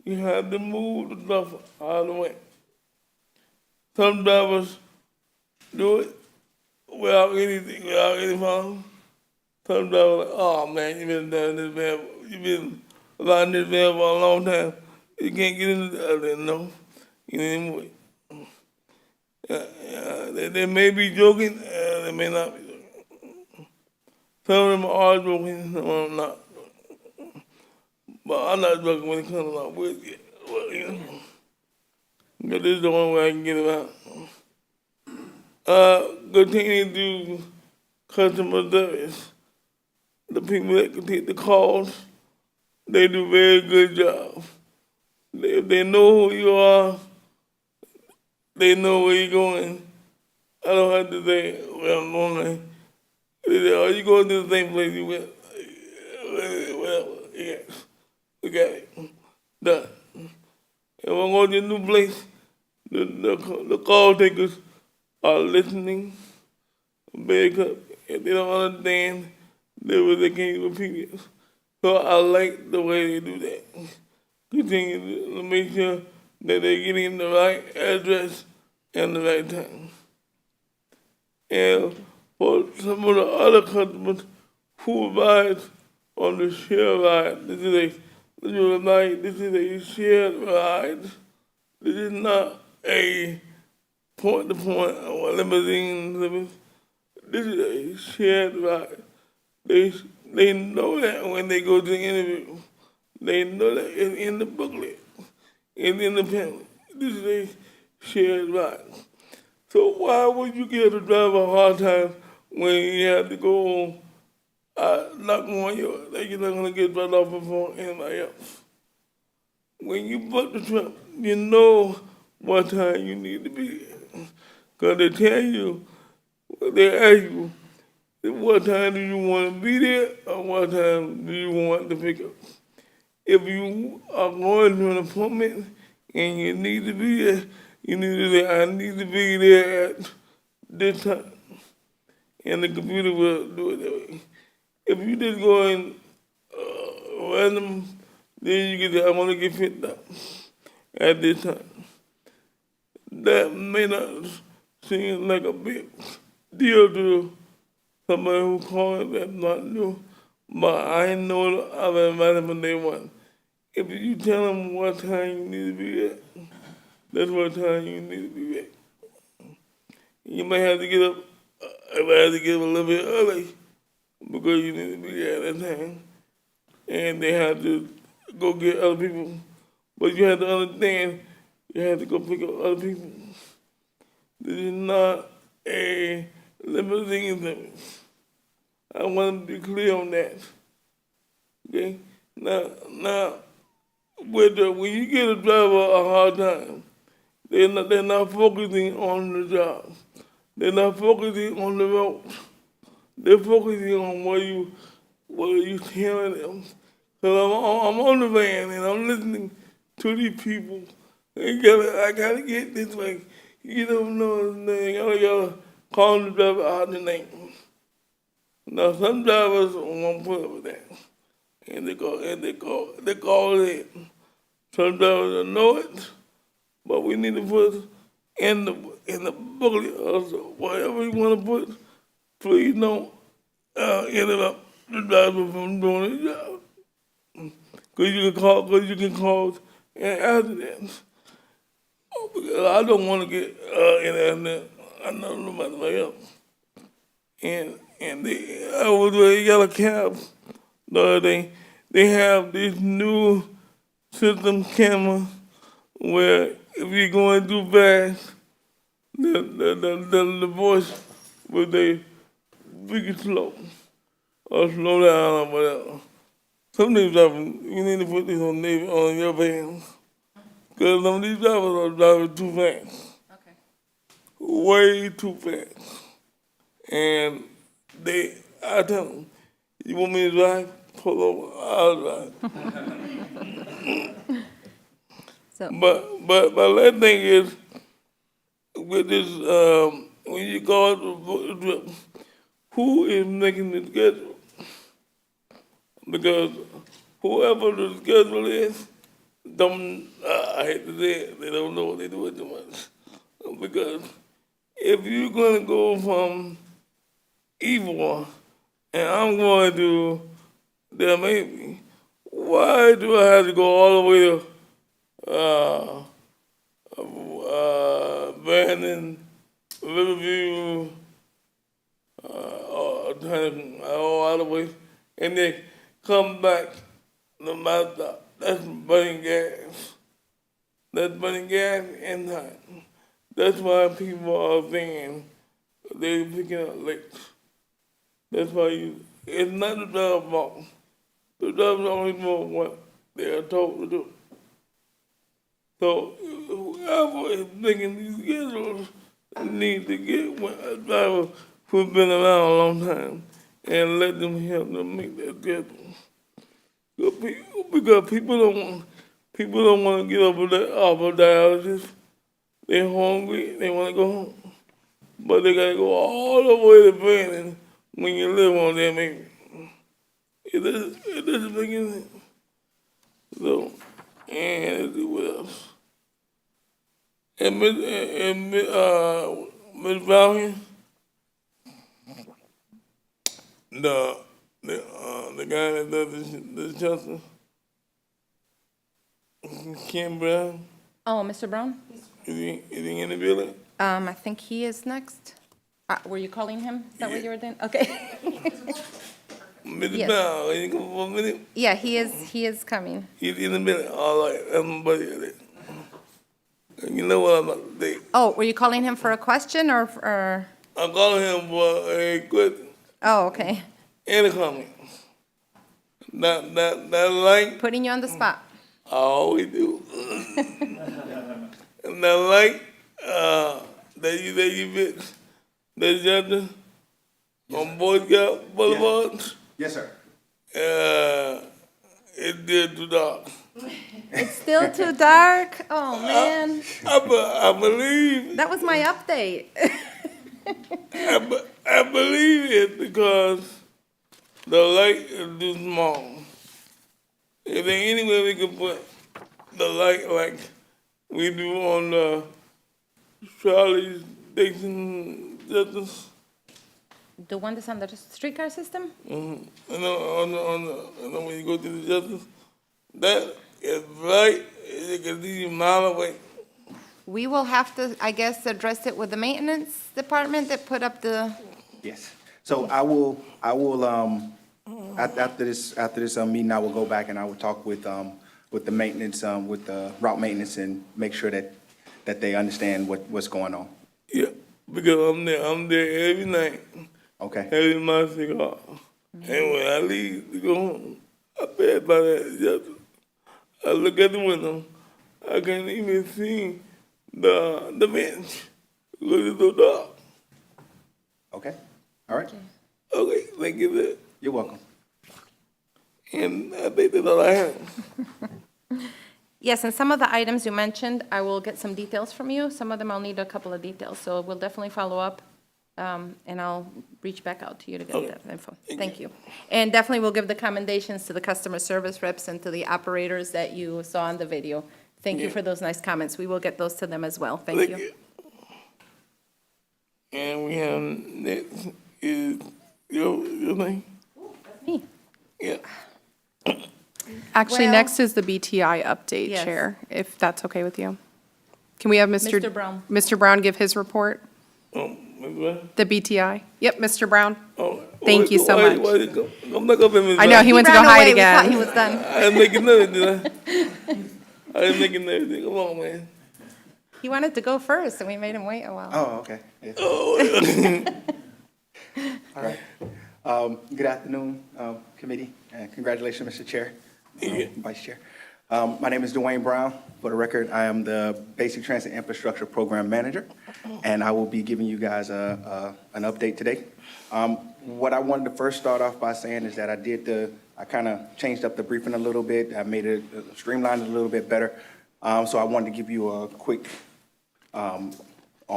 You have to move the stuff out of the way. Some drivers do it without anything, without any problem. Some drivers like, oh man, you've been doing this van, you've been riding this van for a long time. You can't get into the other, no. You need to move it. They may be joking, they may not be joking. Some of them are joking, some of them not. But I'm not joking when it comes to my whiskey. Well, you know, because this is the only way I can get it out. Continue to do customer service. The people that can take the calls, they do a very good job. If they know who you are, they know where you're going. I don't have to say, well, normally, they say, are you going to the same place you went? Well, yes, we got it, done. If I'm going to a new place, the call takers are listening, because if they don't understand, they can't repeat it. So I like the way they do that. Continue to make sure that they're getting the right address and the right time. And for some of the other customers who ride on the share ride, this is a shared ride. This is not a point-to-point or limousine service. This is a shared ride. They know that when they go to the interview. They know that it's in the booklet. It's in the pamphlet. This is a shared ride. So why would you give the driver a hard time when you have to go knock on your, that you're not going to get dropped off before anybody else? When you book the trip, you know what time you need to be there. Because they tell you, they ask you, what time do you want to be there or what time do you want to pick up? If you are going to an appointment and you need to be there, you need to say, I need to be there at this time. And the computer will do it that way. If you just go in random, then you get, I want to get picked up at this time. That may not seem like a big deal to somebody who calls that's not new, but I know I've invited from day one. If you tell them what time you need to be at, that's what time you need to be at. You may have to get up, I might have to get up a little bit early because you need to be there at that time. And they have to go get other people. But you have to understand, you have to go pick up other people. This is not a limousine service. I want to be clear on that. Okay? Now, when you give a driver a hard time, they're not focusing on the job. They're not focusing on the road. They're focusing on what you telling them. So I'm on the van and I'm listening to these people. I gotta get this way. You don't know his name. I gotta call the driver out the name. Now some drivers won't put up with that. And they call it in. Some drivers don't know it, but we need to put in the booklet also, whatever you want to put, please don't interrupt the driver from doing his job. Because you can cause an accident. Because I don't want to get in an accident. I know nobody else. And I was with a yellow cab the other day. They have this new system camera where if you're going too fast, the voice will say, "Be it slow," or slow down or whatever. Some of these drivers, you need to put this on your vans. Because some of these drivers are driving too fast. Okay. Way too fast. And I tell them, you want me to drive? Pull over, I'll drive. But the thing is, with this, when you go out to the trip, who is making the schedule? Because whoever the schedule is, I hate to say it, they don't know what they're doing too much. Because if you're going to go from evil and I'm going to there maybe, why do I have to go all the way to Brandon, Riverview, all the way, and then come back no matter, that's burning gas. That's burning gas and time. That's why people are saying they're picking up late. That's why it's not the driver's fault. The driver's only doing what they are told to do. So whoever is making these schedules need to get a driver who's been around a long time and let them help them make that schedule. Because people don't want to get off of dialysis. They're hungry, they want to go home. But they got to go all the way to Brandon when you live on there, maybe. It doesn't make any sense. So, and what else? And Ms. Brown, the guy that does the shelter, Ken Brown, Oh, Mr. Brown? is he in the building? I think he is next. Were you calling him? Is that what you were doing? Okay. Mr. Yes. Brown, can you come for a minute? Yeah, he is coming. He's in the building. All right, everybody. You know what I'm about to say. Oh, were you calling him for a question or? I'm calling him for a question Oh, okay. and a comment. That light, Putting you on the spot. I always do. And that light, that you fix, that shelter on Boy Scout Boulevard. Yes, sir. It's still too dark. It's still too dark? Oh, man. I believe. That was my update. I believe it because the light is too small. Is there any way we can put the light like we do on the Charlie Station Justice? The one that's on the streetcar system? Mm-hmm. And then when you go to the Justice, that is right. You can see a mile away. We will have to, I guess, address it with the maintenance department that put up the, Yes. So I will, after this meeting, I will go back and I will talk with the maintenance, with the route maintenance and make sure that they understand what's going on. Yeah, because I'm there every night. Okay. Having my cigar. And when I leave to go home, I pass by that Justice. I look at the window. I can't even see the bench because it's so dark. Okay. All right. Okay, thank you, sir. You're welcome. And I think that's all I have. yes, and some of the items you mentioned, I will get some details from you. Some of them I'll need a couple of details, so we'll definitely follow up. And I'll reach back out to you to get that info. Thank you. And definitely we'll give the commendations to the customer service reps and to the operators that you saw on the video. Thank you for those nice comments. We will get those to them as well. Thank you. And we have next is your name? Me. Yeah. Actually, Well- next is the BTI update, Yes. Chair, if that's okay with you. Can we have Mr. Brown. Mr. Brown give his report? The BTI? Yep, Mr. Brown. Thank you so much. I'm not up in Ms. I know, he went to go ran hide away. We thought again. he was done. I didn't make it nothing, did I? I didn't make it nothing. Come on, man. He wanted to go first, and we made him wait a while. Oh, okay. Yeah. All right. Good afternoon, committee, and congratulations, Mr. Chair, Vice Chair. My name is Dwayne Brown. For the record, I am the Basic Transit Infrastructure Program Manager, and I will be giving you guys an update today. What I wanted to first start off by saying is that I kind of changed up the briefing a little bit. I made it streamlined a little bit better. So I wanted to give you a quick on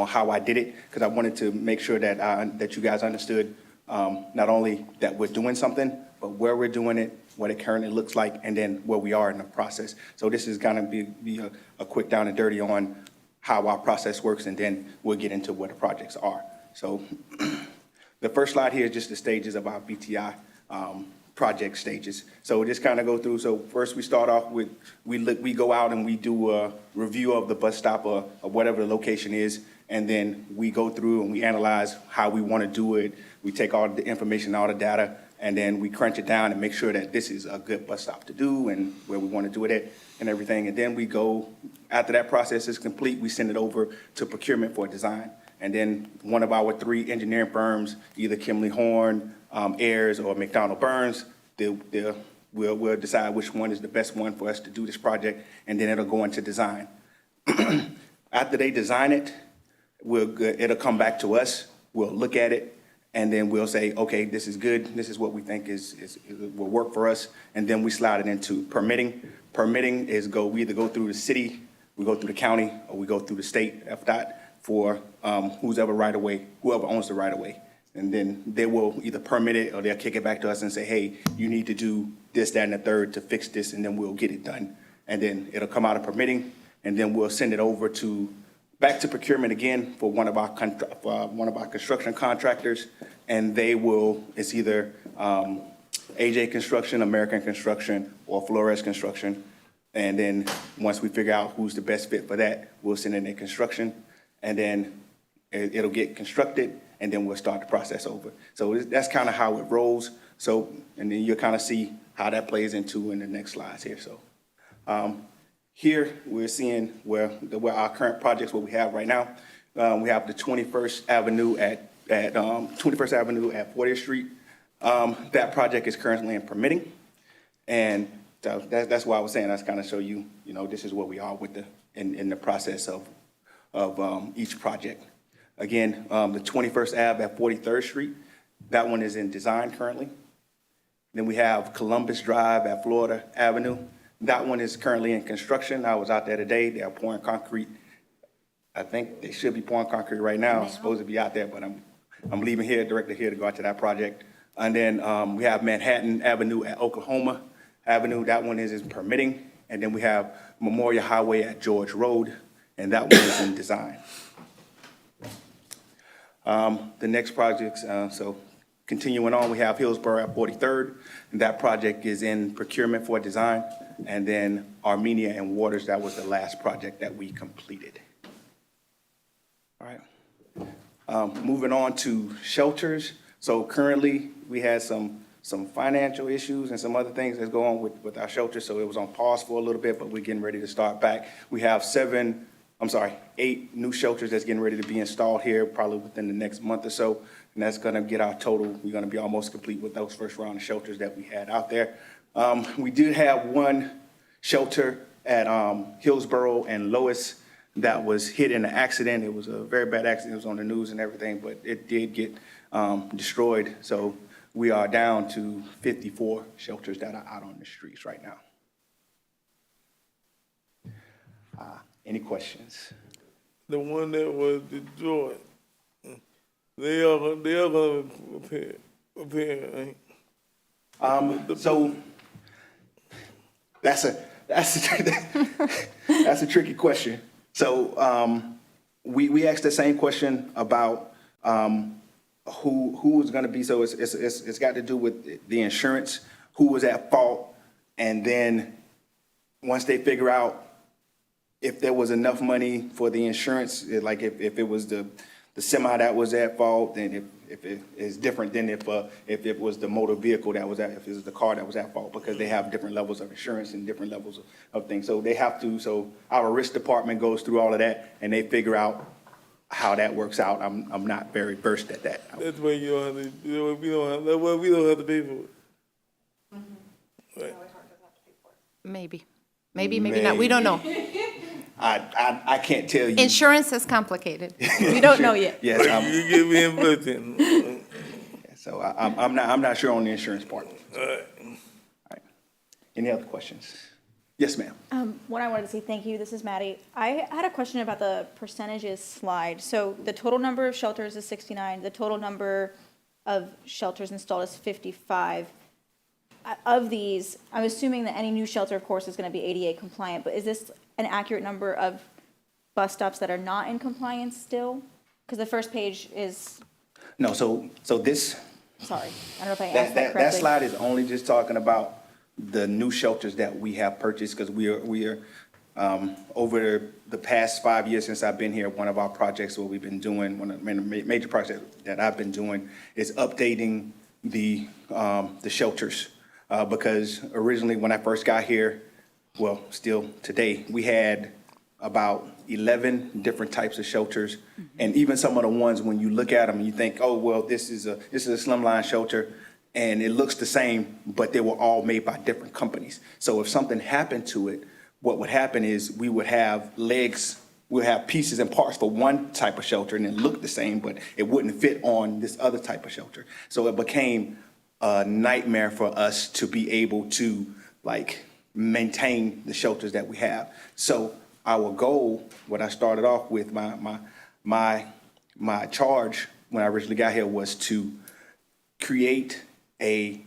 how I did it, because I wanted to make sure that you guys understood not only that we're doing something, but where we're doing it, what it currently looks like, and then where we are in the process. So this is going to be a quick down and dirty on how our process works, and then we'll get into what the projects are. So the first slide here is just the stages of our BTI project stages. So just kind of go through. So first we start off with, we go out and we do a review of the bus stop or whatever the location is, and then we go through and we analyze how we want to do it. We take all the information, all the data, and then we crunch it down and make sure that this is a good bus stop to do and where we want to do it at and everything. And then we go, after that process is complete, we send it over to procurement for design. And then one of our 3 engineering firms, either Kimley Horn, Ayers, or McDonald Burns, we'll decide which one is the best one for us to do this project, and then it'll go into design. After they design it, it'll come back to us. We'll look at it, and then we'll say, okay, this is good. This is what we think will work for us. And then we slide it into permitting. Permitting is we either go through the city, we go through the county, or we go through the state, FDOT, for whoever owns the right of way. And then they will either permit it or they'll kick it back to us and say, hey, you need to do this, that, and the third to fix this, and then we'll get it done. And then it'll come out of permitting, and then we'll send it over back to procurement again for one of our construction contractors, and it's either AJ Construction, American Construction, or Flores Construction. And then once we figure out who's the best fit for that, we'll send in a construction, and then it'll get constructed, and then we'll start the process over. So that's kind of how it rolls. So, and then you'll kind of see how that plays into in the next slides here. So here we're seeing where our current projects, what we have right now. We have the 21st Avenue at 40th Street. That project is currently in permitting, and so that's why I was saying that's kind of show you, this is where we are with in the process of each project. Again, the 21st Ave at 43rd Street, that one is in design currently. Then we have Columbus Drive at Florida Avenue. That one is currently in construction. I was out there today. They are pouring concrete. I think they should be pouring concrete right now. I'm supposed to be out there, but I'm leaving here, directly here to go out to that project. And then we have Manhattan Avenue at Oklahoma Avenue. That one is in permitting. And then we have Memorial Highway at George Road, and that one is in design. The next projects, so continuing on, we have Hillsborough at 43rd, and that project is in procurement for design. And then Armenia and Waters, that was the last project that we completed. All right. Moving on to shelters. So currently, we had some financial issues and some other things that's going on with our shelters, so it was on pause for a little bit, but we're getting ready to start back. We have 8 new shelters that's getting ready to be installed here, probably within the next month or so, and that's gonna get our total. We're gonna be almost complete with those first round of shelters that we had out there. We did have one shelter at Hillsborough and Lois that was hit in an accident. It was a very bad accident. It was on the news and everything, but it did get destroyed. So we are down to 54 shelters that are out on the streets right now. Any questions? The one that was destroyed, they are gonna repair, right? So that's a tricky question. So we asked the same question about who was going to be. So it's got to do with the insurance, who was at fault, and then once they figure out if there was enough money for the insurance, like if it was the semi that was at fault, then if it is different than if it was the motor vehicle that was if it was the car that was at fault, because they have different levels of insurance and different levels of things. So they have to. So our risk department goes through all of that and they figure out how that works out. I'm not very versed at that. That's why you don't have to. We don't have to pay for it. Mm-hmm. Right. Maybe not. We don't know. I can't tell you. Insurance is complicated. We don't know yet. Yes, you get reimbursed. So I'm not sure on the insurance part. All right. Any other questions? Yes, ma'am. One, I wanted to say thank you. This is Maddie. I had a question about the percentages slide. So the total number of shelters is 69. The total number of shelters installed is 55. Of these, I'm assuming that any new shelter, of course, is going to be ADA compliant, but is this an accurate number of bus stops that are not in compliance still? Because the first page is... No, so this... Sorry, I don't know if I asked that correctly. That slide is only just talking about the new shelters that we have purchased, because we are over the past 5 years since I've been here, one of our projects, what we've been doing, one of the major projects that I've been doing is updating the shelters. Because originally when I first got here, well, still today, we had about 11 different types of shelters. And even some of the ones, when you look at them, you think, oh, well, this is a slimline shelter, and it looks the same, but they were all made by different companies. So if something happened to it, what would happen is we would have pieces and parts for one type of shelter, and it looked the same, but it wouldn't fit on this other type of shelter. So it became a nightmare for us to be able to maintain the shelters that we have. So our goal, what I started off with, my charge when I originally got here, was to create a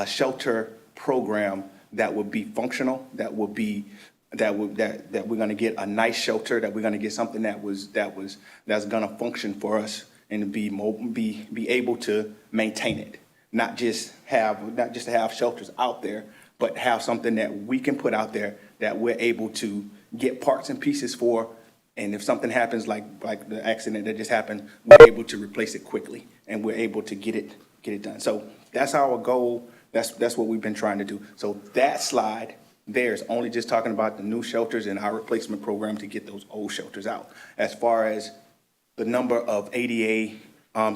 shelter program that would be functional, that would be that we're gonna get a nice shelter, that we're gonna get something that's gonna function for us and be able to maintain it. Not just to have shelters out there, but have something that we can put out there that we're able to get parts and pieces for. And if something happens like the accident that just happened, we're able to replace it quickly and we're able to get it done. So that's our goal. That's what we've been trying to do. So that slide there is only just talking about the new shelters and our replacement program to get those old shelters out. As far as the number of ADA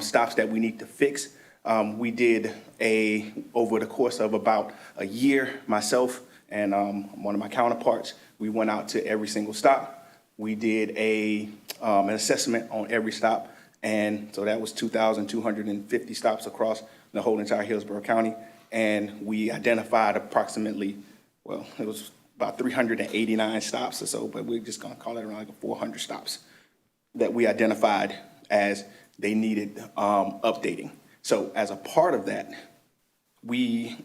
stops that we need to fix, we did over the course of about a year, myself and one of my counterparts, we went out to every single stop. We did an assessment on every stop, and so that was 2,250 stops across the whole entire Hillsborough County, and we identified approximately, well, it was about 389 stops or so, but we're just gonna call it around like 400 stops that we identified as they needed updating. So as a part of that, trying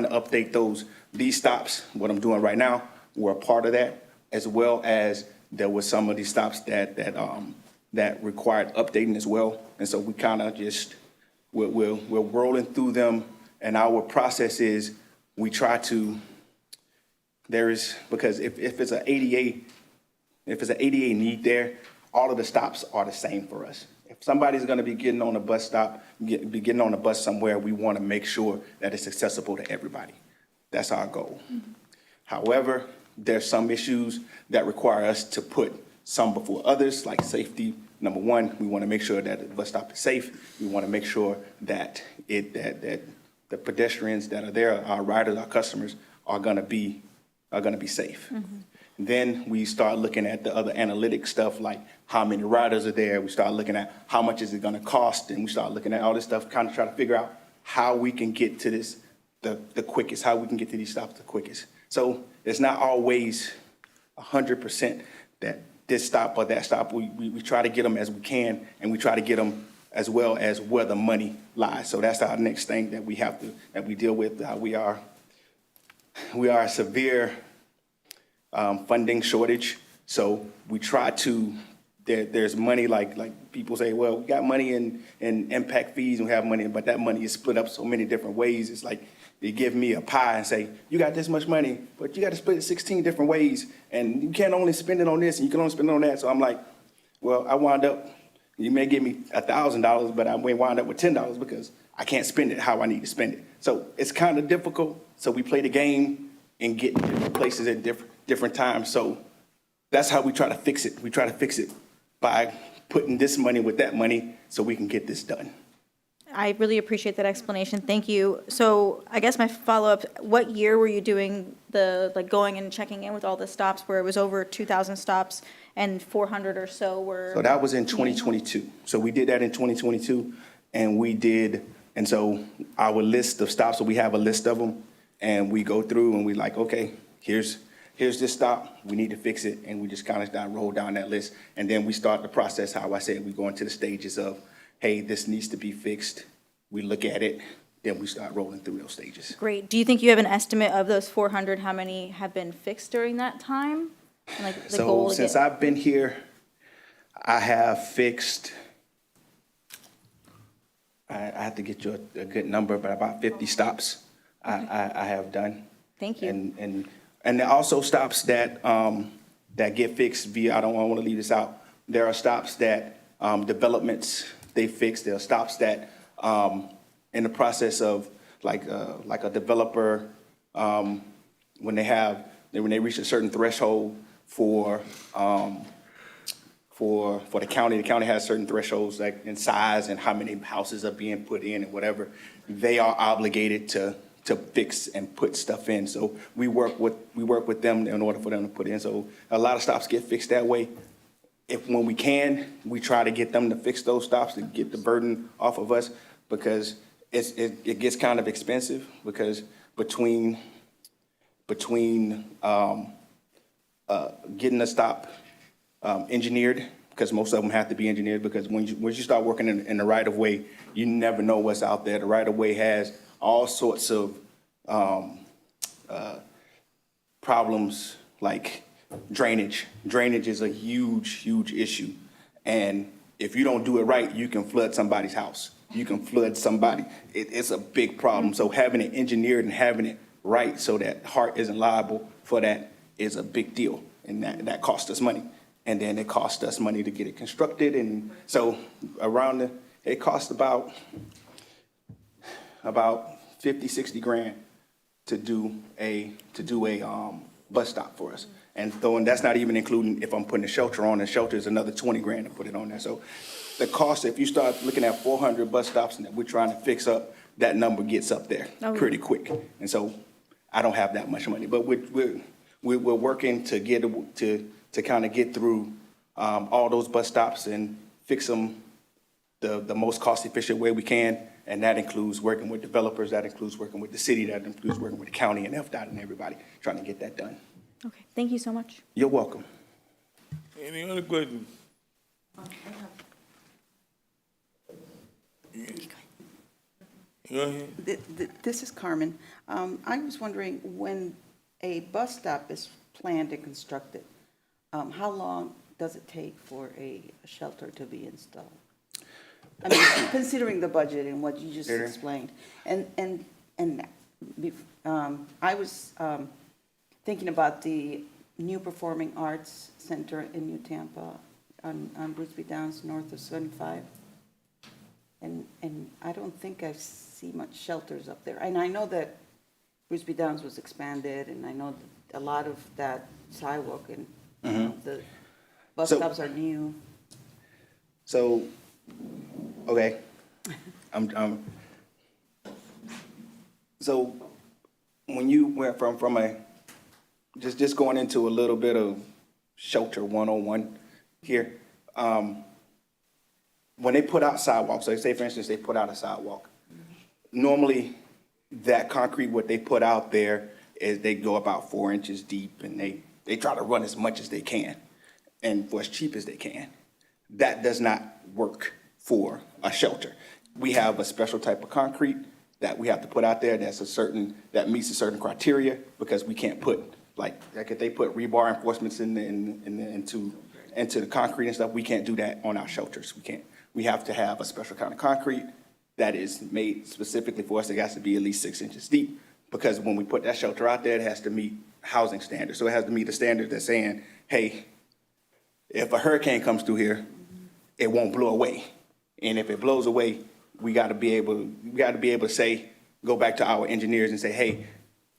to update these stops, what I'm doing right now, we're a part of that, as well as there were some of these stops that required updating as well. And so we kind of just, we're rolling through them, and our process is we try to, because if it's an ADA need there, all of the stops are the same for us. If somebody's gonna be getting on a bus stop, be getting on a bus somewhere, we wanna make sure that it's accessible to everybody. That's our goal. Mm-hmm. However, there's some issues that require us to put some before others, like safety. Number one, we wanna make sure that the bus stop is safe. We wanna make sure that the pedestrians that are there, our riders, our customers, are gonna be safe. Mm-hmm. Then we start looking at the other analytic stuff, like how many riders are there. We start looking at how much is it gonna cost, and we start looking at all this stuff, kind of try to figure out how we can get to this the quickest, how we can get to these stops the quickest. So it's not always 100% that this stop or that stop. We try to get them as we can, and we try to get them as well as where the money lies. So that's our next thing that we deal with. We are a severe funding shortage. So we try to, there's money, like people say, well, we got money in impact fees and we have money, but that money is split up so many different ways. It's like they give me a pie and say, you got this much money, but you got to split it 16 different ways, and you can't only spend it on this and you can only spend it on that. So I'm like, well, I wound up, you may give me $1,000, but I may wind up with $10 because I can't spend it how I need to spend it. So it's kind of difficult. So we play the game and get different places at different times. So that's how we try to fix it. We try to fix it by putting this money with that money so we can get this done. I really appreciate that explanation. Thank you. So I guess my follow-up, what year were you doing going and checking in with all the stops where it was over 2,000 stops and 400 or so were? So that was in 2022. So we did that in 2022, and so our list of stops, so we have a list of them, and we go through and we like, okay, here's this stop, we need to fix it, and we just kind of roll down that list, and then we start the process, how I said, we go into the stages of, hey, this needs to be fixed, we look at it, then we start rolling through those stages. Great. Do you think you have an estimate of those 400, how many have been fixed during that time? And the goal So since I've been here, I have fixed, I have to get you a good number, but about 50 stops I have done. Thank you. And there are also stops that get fixed via, I don't want to leave this out. There are stops that developments, they fix. There are stops that in the process of like a developer, when they reach a certain threshold for the county has certain thresholds like in size and how many houses are being put in and whatever, they are obligated to fix and put stuff in. So we work with them in order for them to put in. So a lot of stops get fixed that way. When we can, we try to get them to fix those stops to get the burden off of us, because it gets kind of expensive, because between getting a stop engineered, because most of them have to be engineered, because once you start working in the right of way, you never know what's out there. The right of way has all sorts of problems like drainage. Drainage is a huge, huge issue. And if you don't do it right, you can flood somebody's house. You can flood somebody. It's a big problem. So having it engineered and having it right so that HART isn't liable for that is a big deal. And that costs us money. And then it costs us money to get it constructed. And so it costs about 50, 60 grand to do a bus stop for us. And that's not even including if I'm putting a shelter on. The shelter is another 20 grand to put it on there. So the cost, if you start looking at 400 bus stops that we're trying to fix up, that number gets up there pretty quick. And so I don't have that much money, but we're working to kind of get through all those bus stops and fix them the most cost efficient way we can. And that includes working with developers, that includes working with the city, that includes working with the county and FDOT and everybody, trying to get that done. Okay, thank you so much. You're welcome. Any other questions? Go ahead. This is Carmen. I was wondering, when a bus stop is planned and constructed, how long does it take for a shelter to be installed? I mean, considering the budget and what you just explained. And I was thinking about the new Performing Arts Center in New Tampa on Bruce B. Downs, north of 75. And I don't think I see much shelters up there. And I know that Bruce B. Downs was expanded, and I know that a lot of that sidewalk and you know, the bus stops are new. So, okay, so when you went from a, just going into a little bit of shelter 101 here, when they put out sidewalks, so say for instance, they put out a sidewalk, normally that concrete, what they put out there is they go about 4 inches deep, and they try to run as much as they can and for as cheap as they can. That does not work for a shelter. We have a special type of concrete that we have to put out there that meets a certain criteria, because we can't put, like if they put rebar reinforcements into the concrete and stuff, we can't do that on our shelters. We can't. We have to have a special kind of concrete that is made specifically for us. It has to be at least 6 inches deep, because when we put that shelter out there, it has to meet housing standards. So it has to meet the standard that's saying, hey, if a hurricane comes through here, it won't blow away. And if it blows away, we got to be able to say, go back to our engineers and say, hey,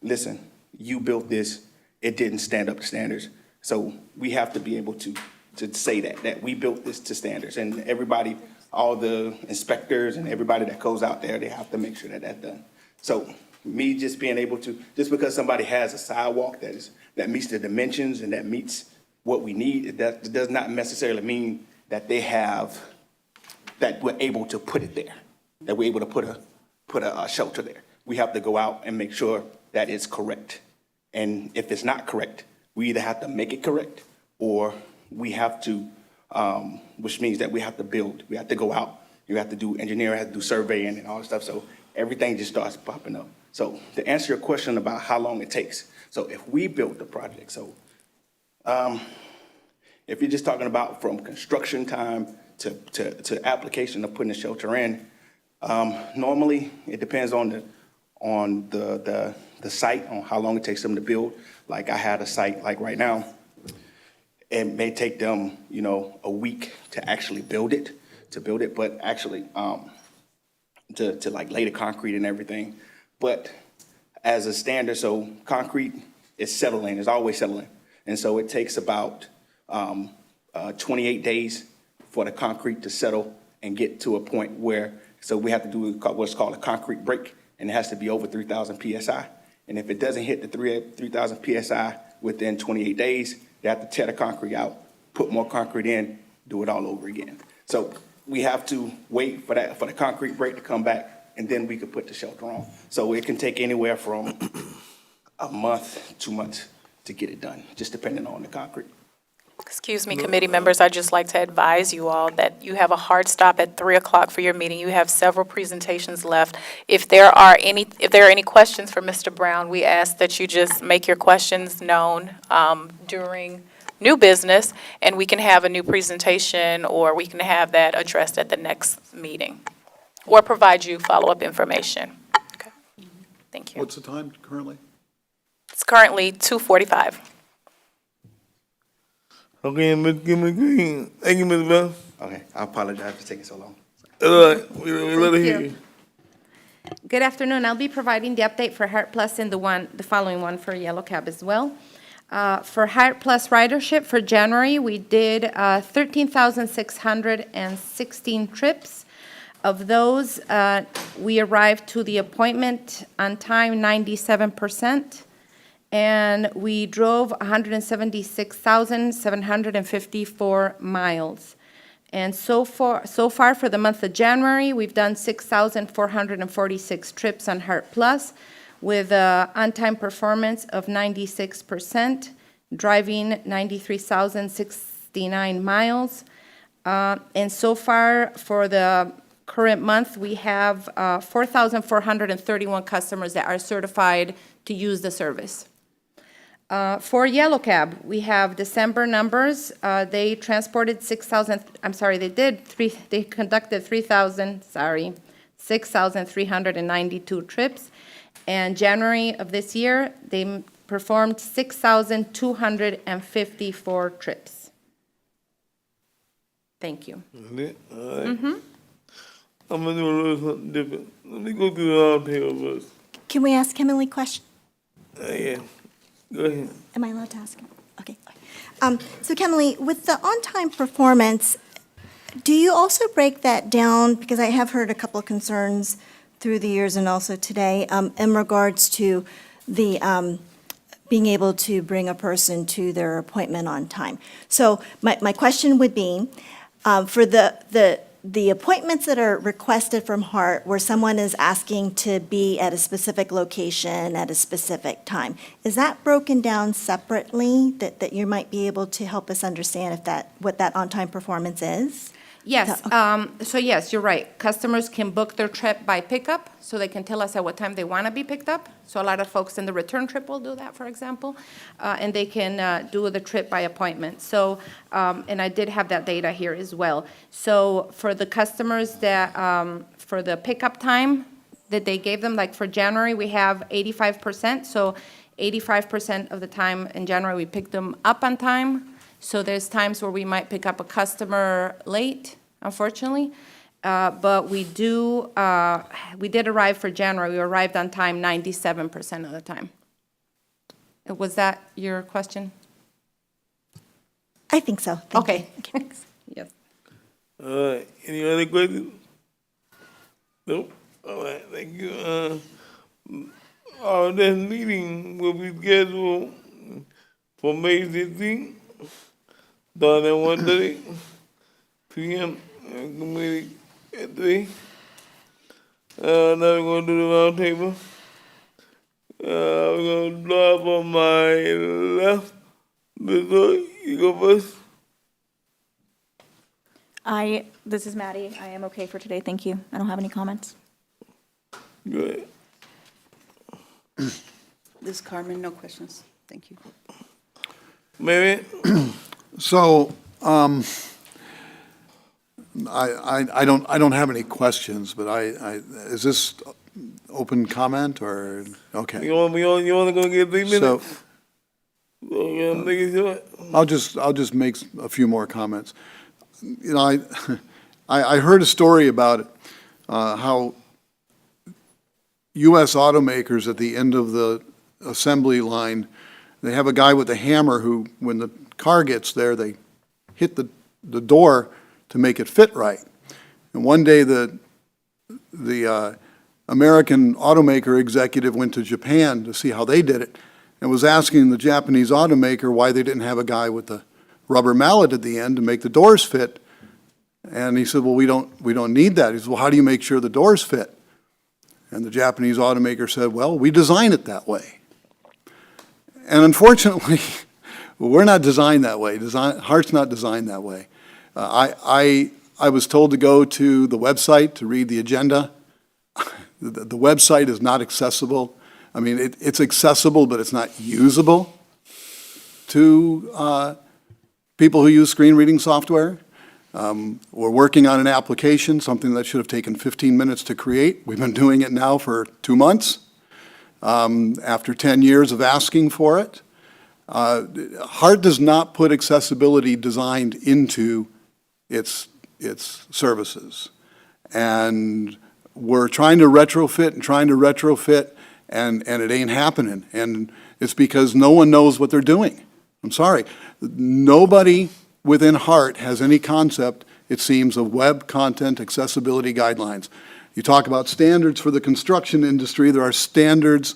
listen, you built this, it didn't stand up to standards. So we have to be able to say that we built this to standards. And everybody, all the inspectors and everybody that goes out there, they have to make sure that that's done. So me just being able to, just because somebody has a sidewalk that meets the dimensions and that meets what we need, that does not necessarily mean that that we're able to put it there, that we're able to put a shelter there. We have to go out and make sure that it's correct. And if it's not correct, we either have to make it correct, or we have to, which means that we have to build. We have to go out. You have to do engineering, have to do surveying and all that stuff. So everything just starts popping up. So to answer your question about how long it takes, so if we built the project, so if you're just talking about from construction time to application of putting the shelter in, normally it depends on the site, on how long it takes them to build. Like I had a site like right now, it may take them, a week to actually build it, but actually to like lay the concrete and everything. But as a standard, so concrete is settling, it's always settling. And so it takes about 28 days for the concrete to settle and get to a point where, so we have to do what's called a concrete break, and it has to be over 3,000 PSI. And if it doesn't hit the 3,000 PSI within 28 days, they have to tear the concrete out, put more concrete in, do it all over again. So we have to wait for the concrete break to come back, and then we could put the shelter on. So it can take anywhere from a month, 2 months to get it done, just depending on the concrete. Excuse me, committee members, I'd just like to advise you all that you have a hard stop at 3 o'clock for your meeting. You have several presentations left. If there are any questions for Mr. Brown, we ask that you just make your questions known during new business, and we can have a new presentation, or we can have that addressed at the next meeting, or provide you follow-up information. Okay. Thank you. What's the time currently? It's currently 2:45. Okay, Ms. Kimberly Green. Thank you, Ms. Brown. Okay, I apologize for taking so long. All right, we let her hear Thank you. Good afternoon. I'll be providing the update for HART Plus and the following one for Yellow Cab as well. For HART Plus ridership for January, we did 13,616 trips. Of those, we arrived to the appointment on time 97%, and we drove 176,754 miles. And so far for the month of January, we've done 6,446 trips on HART Plus, with on-time performance of 96%, driving 93,069 miles. And so far for the current month, we have 4,431 customers that are certified to use the service. For Yellow Cab, we have December numbers. They conducted 6,392 trips. And January of this year, they performed 6,254 trips. Thank you. All right. I'm gonna do a little something different. Let me go through the roundtable first. Can we ask Emily a question? Yeah, go ahead. Am I allowed to ask him? Okay. So Emily, with the on-time performance, do you also break that down? Because I have heard a couple of concerns through the years and also today in regards to the being able to bring a person to their appointment on time. So my question would be, for the appointments that are requested from HART, where someone is asking to be at a specific location at a specific time, is that broken down separately, that you might be able to help us understand what that on-time performance is? Yes, so yes, you're right. Customers can book their trip by pickup, so they can tell us at what time they want to be picked up. So a lot of folks in the return trip will do that, for example, and they can do the trip by appointment. So, and I did have that data here as well. So for the customers that, for the pickup time that they gave them, like for January, we have 85%. So 85% of the time in January, we picked them up on time. So there's times where we might pick up a customer late, unfortunately, but we did arrive for January. We arrived on time 97% of the time. Was that your question? I think so. Thank Okay. you. Yes. All right, any other questions? Nope. All right, thank you. Our next meeting will be scheduled for May 16th. Starting at 1:30 p.m. Committee at 3. Now we're going to do the round table. We're going to drive on my left. Ms. Zoe, you go first. This is Maddie. I am okay for today. Thank you. I don't have any comments. Go ahead. This is Carmen, no questions. Thank you. Maybe. So, I don't have any questions, but is this open comment or, okay. You want to go get 3 minutes? So, Make it short. I'll just make a few more comments. You know, I heard a story about it, how U.S. automakers at the end of the assembly line, they have a guy with a hammer who, when the car gets there, they hit the door to make it fit right. And one day the American automaker executive went to Japan to see how they did it and was asking the Japanese automaker why they didn't have a guy with the rubber mallet at the end to make the doors fit. And he said, well, we don't need that. He said, well, how do you make sure the doors fit? And the Japanese automaker said, well, we design it that way. And unfortunately, We're not designed that way. HART's not designed that way. I was told to go to the website to read the agenda. The website is not accessible. I mean, it's accessible, but it's not usable to people who use screen reading software. We're working on an application, something that should have taken 15 minutes to create. We've been doing it now for 2 months, after 10 years of asking for it. HART does not put accessibility designed into its services. And we're trying to retrofit, and it ain't happening. And it's because no one knows what they're doing. I'm sorry. Nobody within HART has any concept, it seems, of web content accessibility guidelines. You talk about standards for the construction industry, there are standards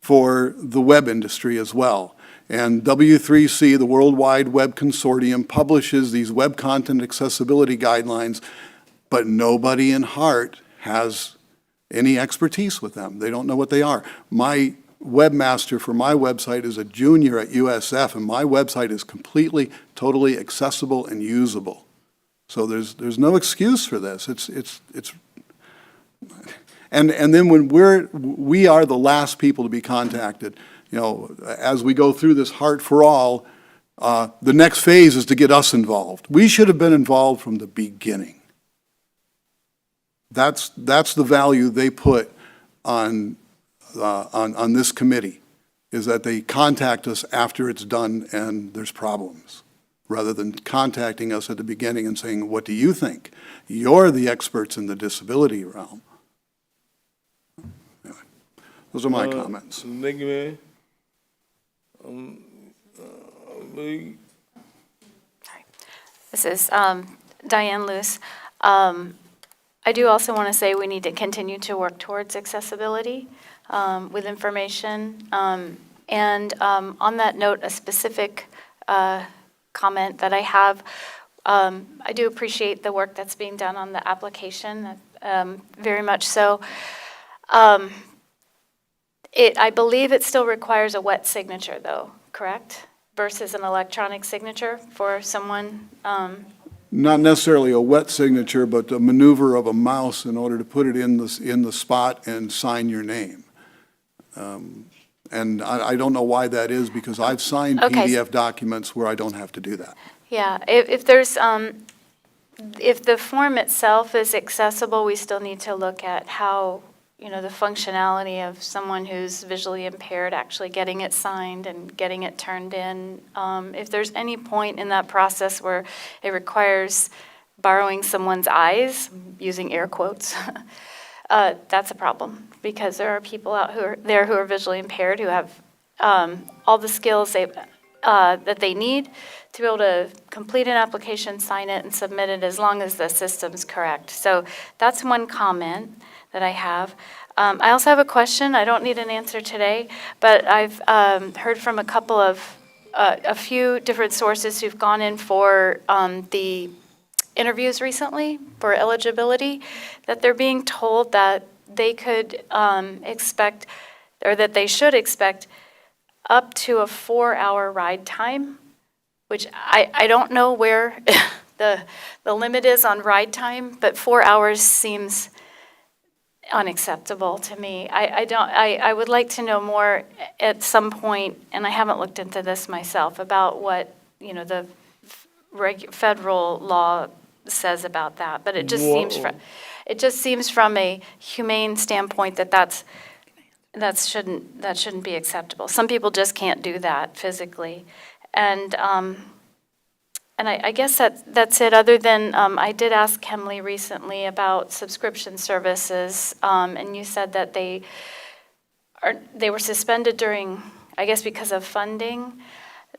for the web industry as well. And W3C, the World Wide Web Consortium, publishes these web content accessibility guidelines, but nobody in HART has any expertise with them. They don't know what they are. My webmaster for my website is a junior at USF, and my website is completely, totally accessible and usable. So there's no excuse for this. And then when we are the last people to be contacted, you know, as we go through this HART for All, the next phase is to get us involved. We should have been involved from the beginning. That's the value they put on this committee, is that they contact us after it's done and there's problems, rather than contacting us at the beginning and saying, what do you think? You're the experts in the disability realm. Anyway, those are my comments. Thank you, man. This is Diane Luce. I do also want to say we need to continue to work towards accessibility with information. And on that note, a specific comment that I have, I do appreciate the work that's being done on the application, very much so. I believe it still requires a wet signature, though, correct? Versus an electronic signature for someone. Not necessarily a wet signature, but the maneuver of a mouse in order to put it in the spot and sign your name. And I don't know why that is, because I've signed PDF documents where I don't have to do that. Yeah, if there's, if the form itself is accessible, we still need to look at how, you know, the functionality of someone who's visually impaired actually getting it signed and getting it turned in. If there's any point in that process where it requires borrowing someone's eyes, using air quotes, that's a problem, because there are people out there who are visually impaired who have all the skills that they need to be able to complete an application, sign it, and submit it as long as the system's correct. So that's one comment that I have. I also have a question. I don't need an answer today, but I've heard from a few different sources who've gone in for the interviews recently for eligibility, that they're being told that they could expect, or that they should expect, up to a 4-hour ride time, which I don't know where the limit is on ride time, but 4 hours seems unacceptable to me. I would like to know more at some point, and I haven't looked into this myself, about what, you know, the federal law says about that. But it just seems from a humane standpoint that shouldn't be acceptable. Some people just can't do that physically, and I guess that's it, other than I did ask Kemley recently about subscription services, and you said that they were suspended during, I guess, because of funding.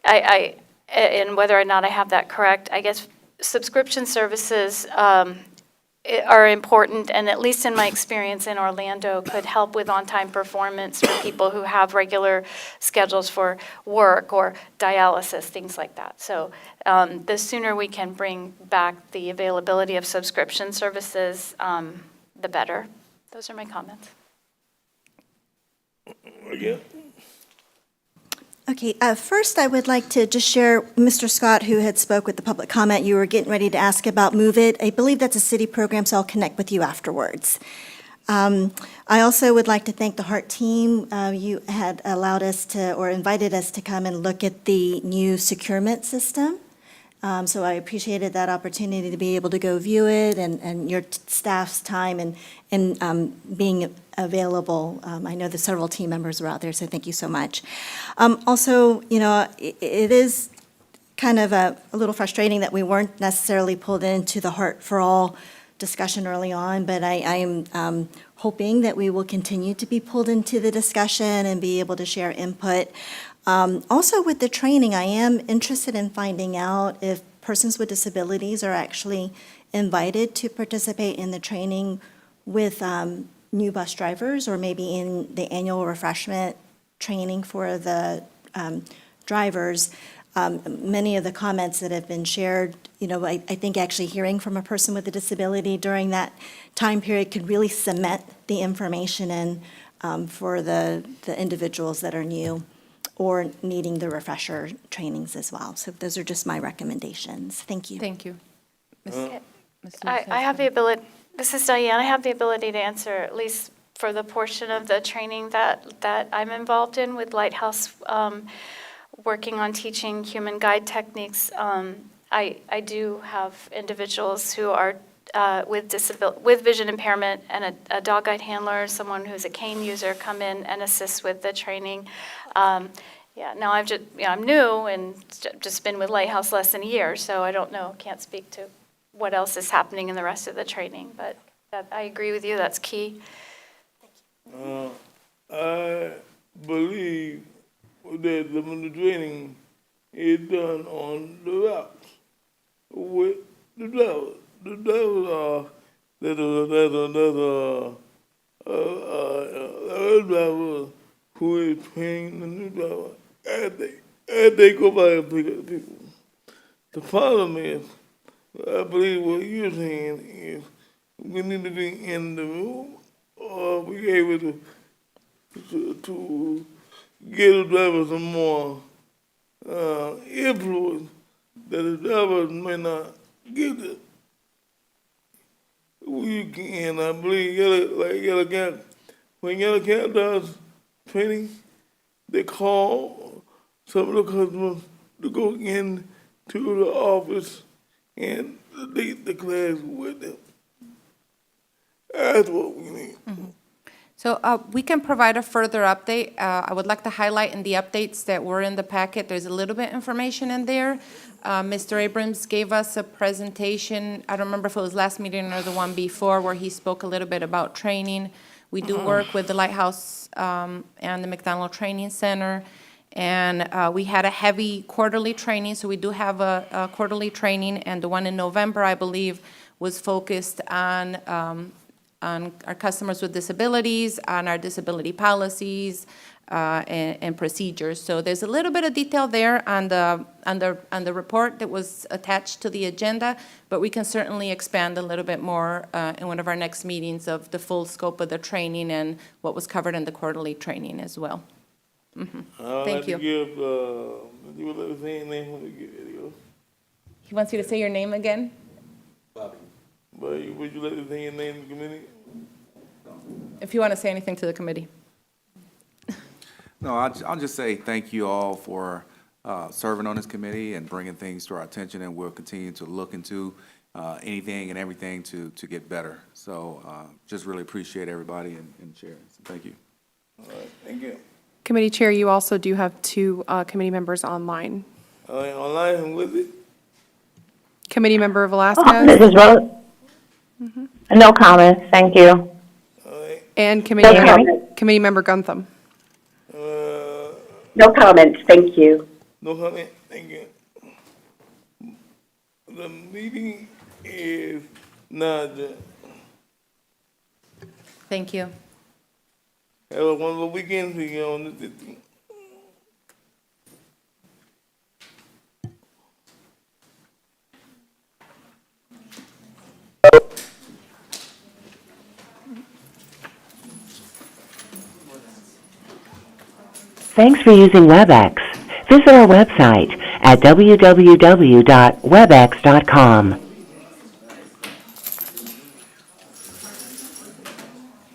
And whether or not I have that correct, I guess subscription services are important, and at least in my experience in Orlando, could help with on-time performance for people who have regular schedules for work or dialysis, things like that. So the sooner we can bring back the availability of subscription services, the better. Those are my comments. Okay, first I would like to just share, Mr. Scott, who had spoke with the public comment, you were getting ready to ask about Move It. I believe that's a city program, so I'll connect with you afterwards. I also would like to thank the HART team. You had allowed us to, or invited us to come and look at the new securement system. So I appreciated that opportunity to be able to go view it and your staff's time and being available. I know the several team members were out there, so thank you so much. Also, you know, it is kind of a little frustrating that we weren't necessarily pulled into the Heart for All discussion early on, but I am hoping that we will continue to be pulled into the discussion and be able to share input. Also with the training, I am interested in finding out if persons with disabilities are actually invited to participate in the training with new bus drivers, or maybe in the annual refreshment training for the drivers. Many of the comments that have been shared, you know, I think actually hearing from a person with a disability during that time period could really cement the information in for the individuals that are new or needing the refresher trainings as well. So those are just my recommendations. Thank you. Thank you. I have the ability, this is Diane, I have the ability to answer at least for the portion of the training that I'm involved in with Lighthouse, working on teaching human guide techniques. I do have individuals who are with vision impairment and a dog guide handler, someone who's a cane user, come in and assist with the training. Now I'm new and just been with Lighthouse less than a year, so I don't know, can't speak to what else is happening in the rest of the training, but I agree with you, that's key. I believe that the training is done on the routes with the drivers. The drivers are, there's a driver who is training the new driver as they go by and pick up people. The problem is, I believe what you're saying is we need to be in the room or be able to give the driver some more influence that the drivers may not get it. We can, I believe, Yellow Cap, when Yellow Cap does training, they call some of the customers to go in to the office and lead the class with them. That's what we need. Mm-hmm. So we can provide a further update. I would like to highlight in the updates that were in the packet, there's a little bit information in there. Mr. Abrams gave us a presentation, I don't remember if it was last meeting or the one before, where he spoke a little bit about training. We do work with the Lighthouse and the McDonald Training Center, and we had a heavy quarterly training, so we do have a quarterly training, and the one in November, I believe, was focused on our customers with disabilities, on our disability policies and procedures. So there's a little bit of detail there on the report that was attached to the agenda, but we can certainly expand a little bit more in one of our next meetings of the full scope of the training and what was covered in the quarterly training as well. Mm-hmm. Thank you. You would like to say your name when you get video? He wants you to say your name again? Bobby. But would you like to say your name in the committee? If you want to say anything to the committee. No, I'll just say thank you all for serving on this committee and bringing things to our attention, and we'll continue to look into anything and everything to get better. So just really appreciate everybody and sharing. So thank you. All right, thank you. Committee Chair, you also do have two committee members online. All right, online and with it? Committee Member Velasquez. Mrs. Rose? No comments, thank you. And No comment. Committee Member Guntham. No comments, thank you. No comment, thank you. The meeting is now adjourned. Thank you. Have a wonderful weekend. See you on the 15th. Thanks for using WebEx. visit our website at www.webex.com.